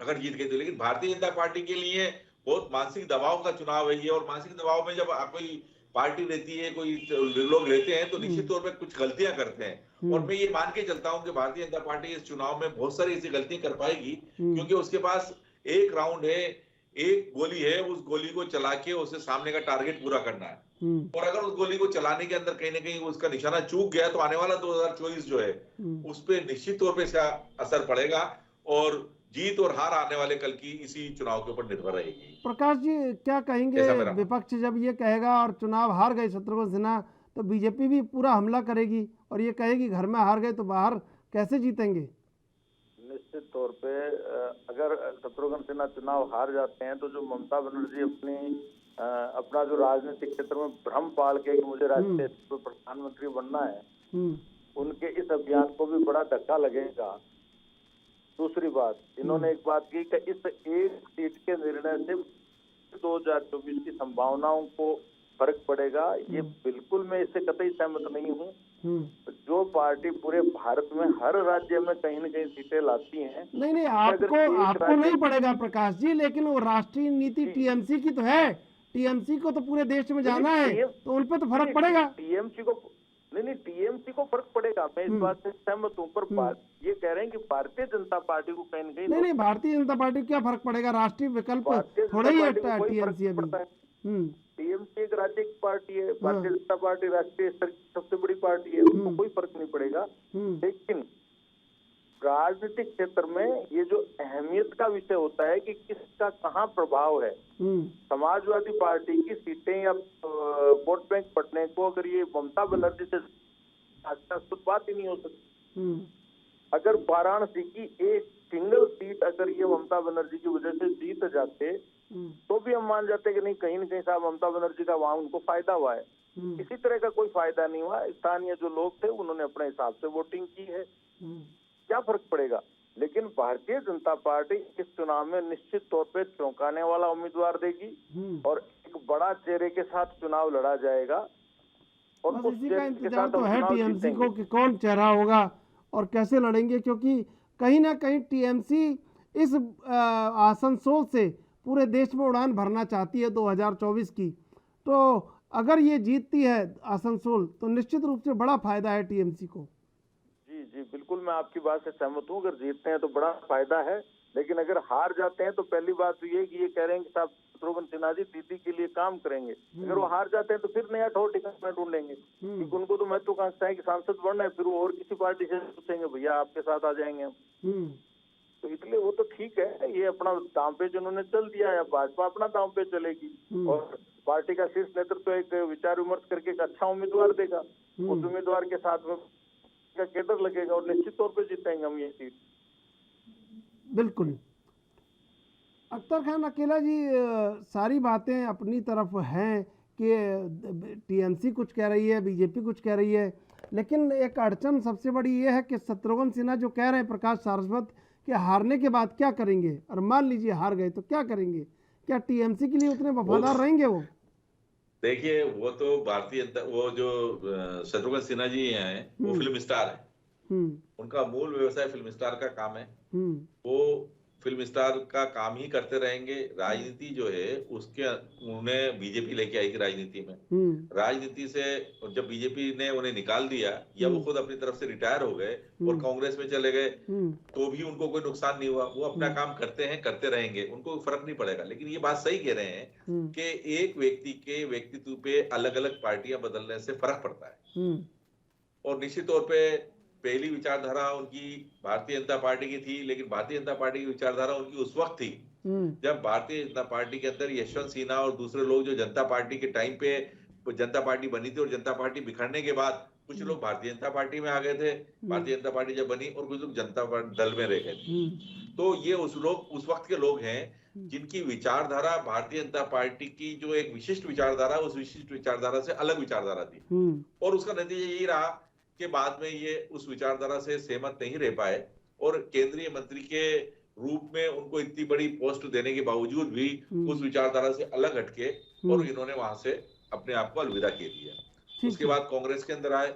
अगर जीत गई तो। लेकिन भारतीय जनता पार्टी के लिए बहुत मानसिक दबाव का चुनाव है ये, और मानसिक दबाव में जब कोई पार्टी रहती है, कोई लोग रहते हैं तो निश्चित तौर पर कुछ गलतियां करते हैं, और मैं ये मान के चलता हूं कि भारतीय जनता पार्टी इस चुनाव में बहुत सारी ऐसी गलतियां कर पाएगी, क्योंकि उसके पास एक राउंड है, एक गोली है, उस गोली को चला के उसे सामने का टारगेट पूरा करना है, और अगर उस गोली को चलाने के अंदर कहीं ना कहीं उसका निशाना चूक गया तो आने वाला 2024 जो है उस पर निश्चित तौर पर इसका असर पड़ेगा, और जीत और हार आने वाले कल की इसी चुनाव के ऊपर निर्भर रहेगी। प्रकाश जी क्या कहेंगे, विपक्ष जब ये कहेगा और चुनाव हार गए शत्रुघ्न सिन्हा तो बीजेपी भी पूरा हमला करेगी और ये कहेगी घर में हार गए तो बाहर कैसे जीतेंगे? निश्चित तौर पे अगर शत्रुघ्न सिन्हा चुनाव हार जाते हैं तो जो ममता बनर्जी अपना जो राजनीतिक क्षेत्र में भ्रम पाल के मुझे राष्ट्रीय प्रधानमंत्री बनना है, उनके इस अभियान को भी बड़ा धक्का लगेगा। दूसरी बात, इन्होंने एक बात की कि इस एक सीट के निर्णय से 2024 की संभावनाओं को फर्क पड़ेगा। ये बिल्कुल मैं इससे कतई सहमत नहीं हूँ। जो पार्टी पूरे भारत में हर राज्य में कहीं न कहीं सीटें लाती हैं, नहीं आपको नहीं पड़ेगा प्रकाश जी, लेकिन वो राष्ट्रीय नीति टीएमसी की तो है। टीएमसी को तो पूरे देश में जाना है, तो उन पे तो फर्क पड़ेगा। टीएमसी को फर्क पड़ेगा, मैं इस बात से सहमत हूँ। पर ये कह रहे हैं कि भारतीय जनता पार्टी को कहीं न कहीं नहीं भारतीय जनता पार्टी को क्या फर्क पड़ेगा? राष्ट्रीय विकल्प थोड़ा ही है टीएमसी। अभी टीएमसी एक राज्य की पार्टी है, भारतीय जनता पार्टी राष्ट्रीय स्तर की सबसे बड़ी पार्टी है, उनको कोई फर्क नहीं पड़ेगा। लेकिन राजनीतिक क्षेत्र में ये जो अहमियत का विषय होता है कि किसका कहाँ प्रभाव है। समाजवादी पार्टी की सीटें या वोट बैंक बढ़ने को अगर ये ममता बनर्जी से खुद बात ही नहीं हो सकती। अगर वाराणसी की एक सिंगल सीट अगर ये ममता बनर्जी की वजह से जीत जाते तो भी हम मान जाते कि नहीं, कहीं न कहीं साहब ममता बनर्जी का वहां उनको फायदा हुआ है। किसी तरह का कोई फायदा नहीं हुआ। स्थानीय जो लोग थे उन्होंने अपने हिसाब से वोटिंग की है, क्या फर्क पड़ेगा। लेकिन भारतीय जनता पार्टी इस चुनाव में निश्चित तौर पे चौंकाने वाला उम्मीदवार देगी और एक बड़ा चेहरे के साथ चुनाव लड़ा जाएगा। और इसी का इंतजार तो है टीएमसी को कि कौन चेहरा होगा और कैसे लड़ेंगे, क्योंकि कहीं ना कहीं टीएमसी इस आसनसोल से पूरे देश में उड़ान भरना चाहती है 2024 की। तो अगर ये जीतती है आसनसोल तो निश्चित रूप से बड़ा फायदा है टीएमसी को। जी बिल्कुल, मैं आपकी बात से सहमत हूँ। अगर जीतते हैं तो बड़ा फायदा है, लेकिन अगर हार जाते हैं तो पहली बात तो ये कि ये कह रहे हैं कि साहब शत्रुघ्न सिन्हा जी दीदी के लिए काम करेंगे। अगर वो हार जाते हैं तो फिर नया ठोर ठिकाना ढूंढेंगे, क्योंकि उनको तो महत्वाकांक्षा है कि सांसद बनना है। फिर वो और किसी पार्टी से पूछेंगे भैया आपके साथ आ जाएंगे हम। तो इसलिए वो तो ठीक है, ये अपना दांव पे उन्होंने चल दिया है, भाजपा अपना दांव पे चलेगी और पार्टी का शीर्ष नेतृत्व एक विचार विमर्श करके एक अच्छा उम्मीदवार देगा। उस उम्मीदवार के साथ में का केडर लगेगा और निश्चित तौर पे जीतेंगे हम ये सीट। बिल्कुल। अख्तर खान अकेला जी, सारी बातें अपनी तरफ हैं कि टीएमसी कुछ कह रही है, बीजेपी कुछ कह रही है, लेकिन एक अड़चन सबसे बड़ी ये है कि शत्रुघ्न सिन्हा जो कह रहे हैं प्रकाश सारस्वत कि हारने के बाद क्या करेंगे, और मान लीजिए हार गए तो क्या करेंगे? क्या टीएमसी के लिए उतने वफादार रहेंगे वो? देखिए, वो तो वो जो शत्रुघ्न सिन्हा जी हैं वो फिल्म स्टार है। उनका मूल व्यवसाय फिल्म स्टार का काम है। वो फिल्म स्टार का काम ही करते रहेंगे। राजनीति जो है उसके उन्हें बीजेपी लेके आएगी राजनीति में। राजनीति से जब बीजेपी ने उन्हें निकाल दिया या वो खुद अपनी तरफ से रिटायर हो गए और कांग्रेस में चले गए तो भी उनको कोई नुकसान नहीं हुआ। वो अपना काम करते हैं, करते रहेंगे, उनको फर्क नहीं पड़ेगा। लेकिन ये बात सही कह रहे हैं कि एक व्यक्ति के व्यक्तित्व पे अलग अलग पार्टियां बदलने से फर्क पड़ता है। और निश्चित तौर पे पहली विचारधारा उनकी भारतीय जनता पार्टी की थी, लेकिन भारतीय जनता पार्टी की विचारधारा उनकी उस वक्त थी जब भारतीय जनता पार्टी के अंदर यशवंत सिन्हा और दूसरे लोग जो जनता पार्टी के टाइम पे जनता पार्टी बनी थी और जनता पार्टी बिखरने के बाद कुछ लोग भारतीय जनता पार्टी में आ गए थे। भारतीय जनता पार्टी जब बनी और कुछ लोग जनता दल में रह गए थे। तो ये उस वक्त के लोग हैं जिनकी विचारधारा भारतीय जनता पार्टी की जो एक विशिष्ट विचारधारा, उस विशिष्ट विचारधारा से अलग विचारधारा थी। और उसका नतीजा यही रहा कि बाद में ये उस विचारधारा से सहमत नहीं रह पाए और केंद्रीय मंत्री के रूप में उनको इतनी बड़ी पोस्ट देने के बावजूद भी उस विचारधारा से अलग हटके और इन्होंने वहां से अपने आप को अलविदा कर दिया। उसके बाद कांग्रेस के अंदर आए।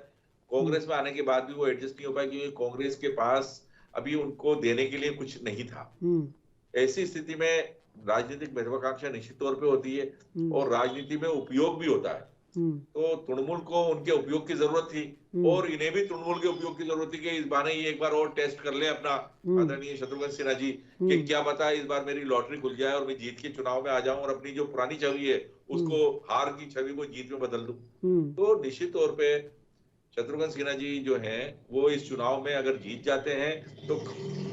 कांग्रेस में आने के बाद भी वो एडजस्ट नहीं हो पाए क्योंकि कांग्रेस के पास अभी उनको देने के लिए कुछ नहीं था। ऐसी स्थिति में राजनीतिक महत्वाकांक्षा निश्चित तौर पे होती है और राजनीति में उपयोग भी होता है। तो तृणमूल को उनके उपयोग की जरूरत थी और इन्हें भी तृणमूल के उपयोग की जरूरत थी कि इस बार ये एक बार और टेस्ट कर ले अपना आदरणीय शत्रुघ्न सिन्हा जी कि क्या पता इस बार मेरी लॉटरी खुल जाए और मैं जीत के चुनाव में आ जाऊं और अपनी जो पुरानी छवि है उसको हार की छवि को जीत में बदल दूं। तो निश्चित तौर पे शत्रुघ्न सिन्हा जी जो हैं वो इस चुनाव में अगर जीत जाते हैं तो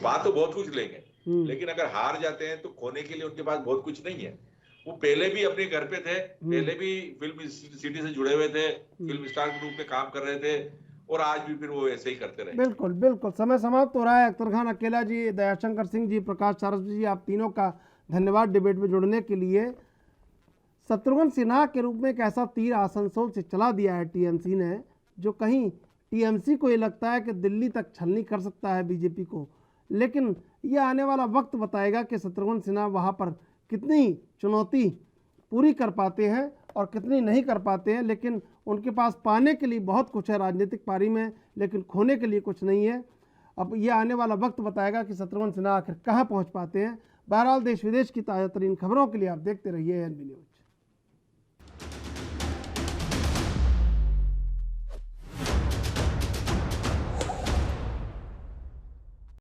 बात तो बहुत कुछ लेंगे, लेकिन अगर हार जाते हैं तो खोने के लिए उनके पास बहुत कुछ नहीं है। वो पहले भी अपने घर पे थे, पहले भी फिल्म सिटी से जुड़े हुए थे, फिल्म स्टार के रूप में काम कर रहे थे और आज भी फिर वो ऐसे ही करते रहे। बिल्कुल बिल्कुल, समय समाप्त हो रहा है। अख्तर खान अकेला जी, दयाशंकर सिंह जी, प्रकाश सारस्वत जी, आप तीनों का धन्यवाद डिबेट में जुड़ने के लिए। शत्रुघ्न सिन्हा के रूप में एक ऐसा तीर आसनसोल से चला दिया है टीएमसी ने, जो कहीं टीएमसी को ये लगता है कि दिल्ली तक छलनी कर सकता है बीजेपी को, लेकिन ये आने वाला वक्त बताएगा कि शत्रुघ्न सिन्हा वहाँ पर कितनी चुनौती पूरी कर पाते हैं और कितनी नहीं कर पाते हैं। लेकिन उनके पास पाने के लिए बहुत कुछ है राजनीतिक पारी में, लेकिन खोने के लिए कुछ नहीं है। अब ये आने वाला वक्त बताएगा कि शत्रुघ्न सिन्हा आखिर कहाँ पहुँच पाते हैं। बहरहाल देश विदेश की ताज़ा तरीन खबरों के लिए आप देखते रहिए एएनबी न्यूज़।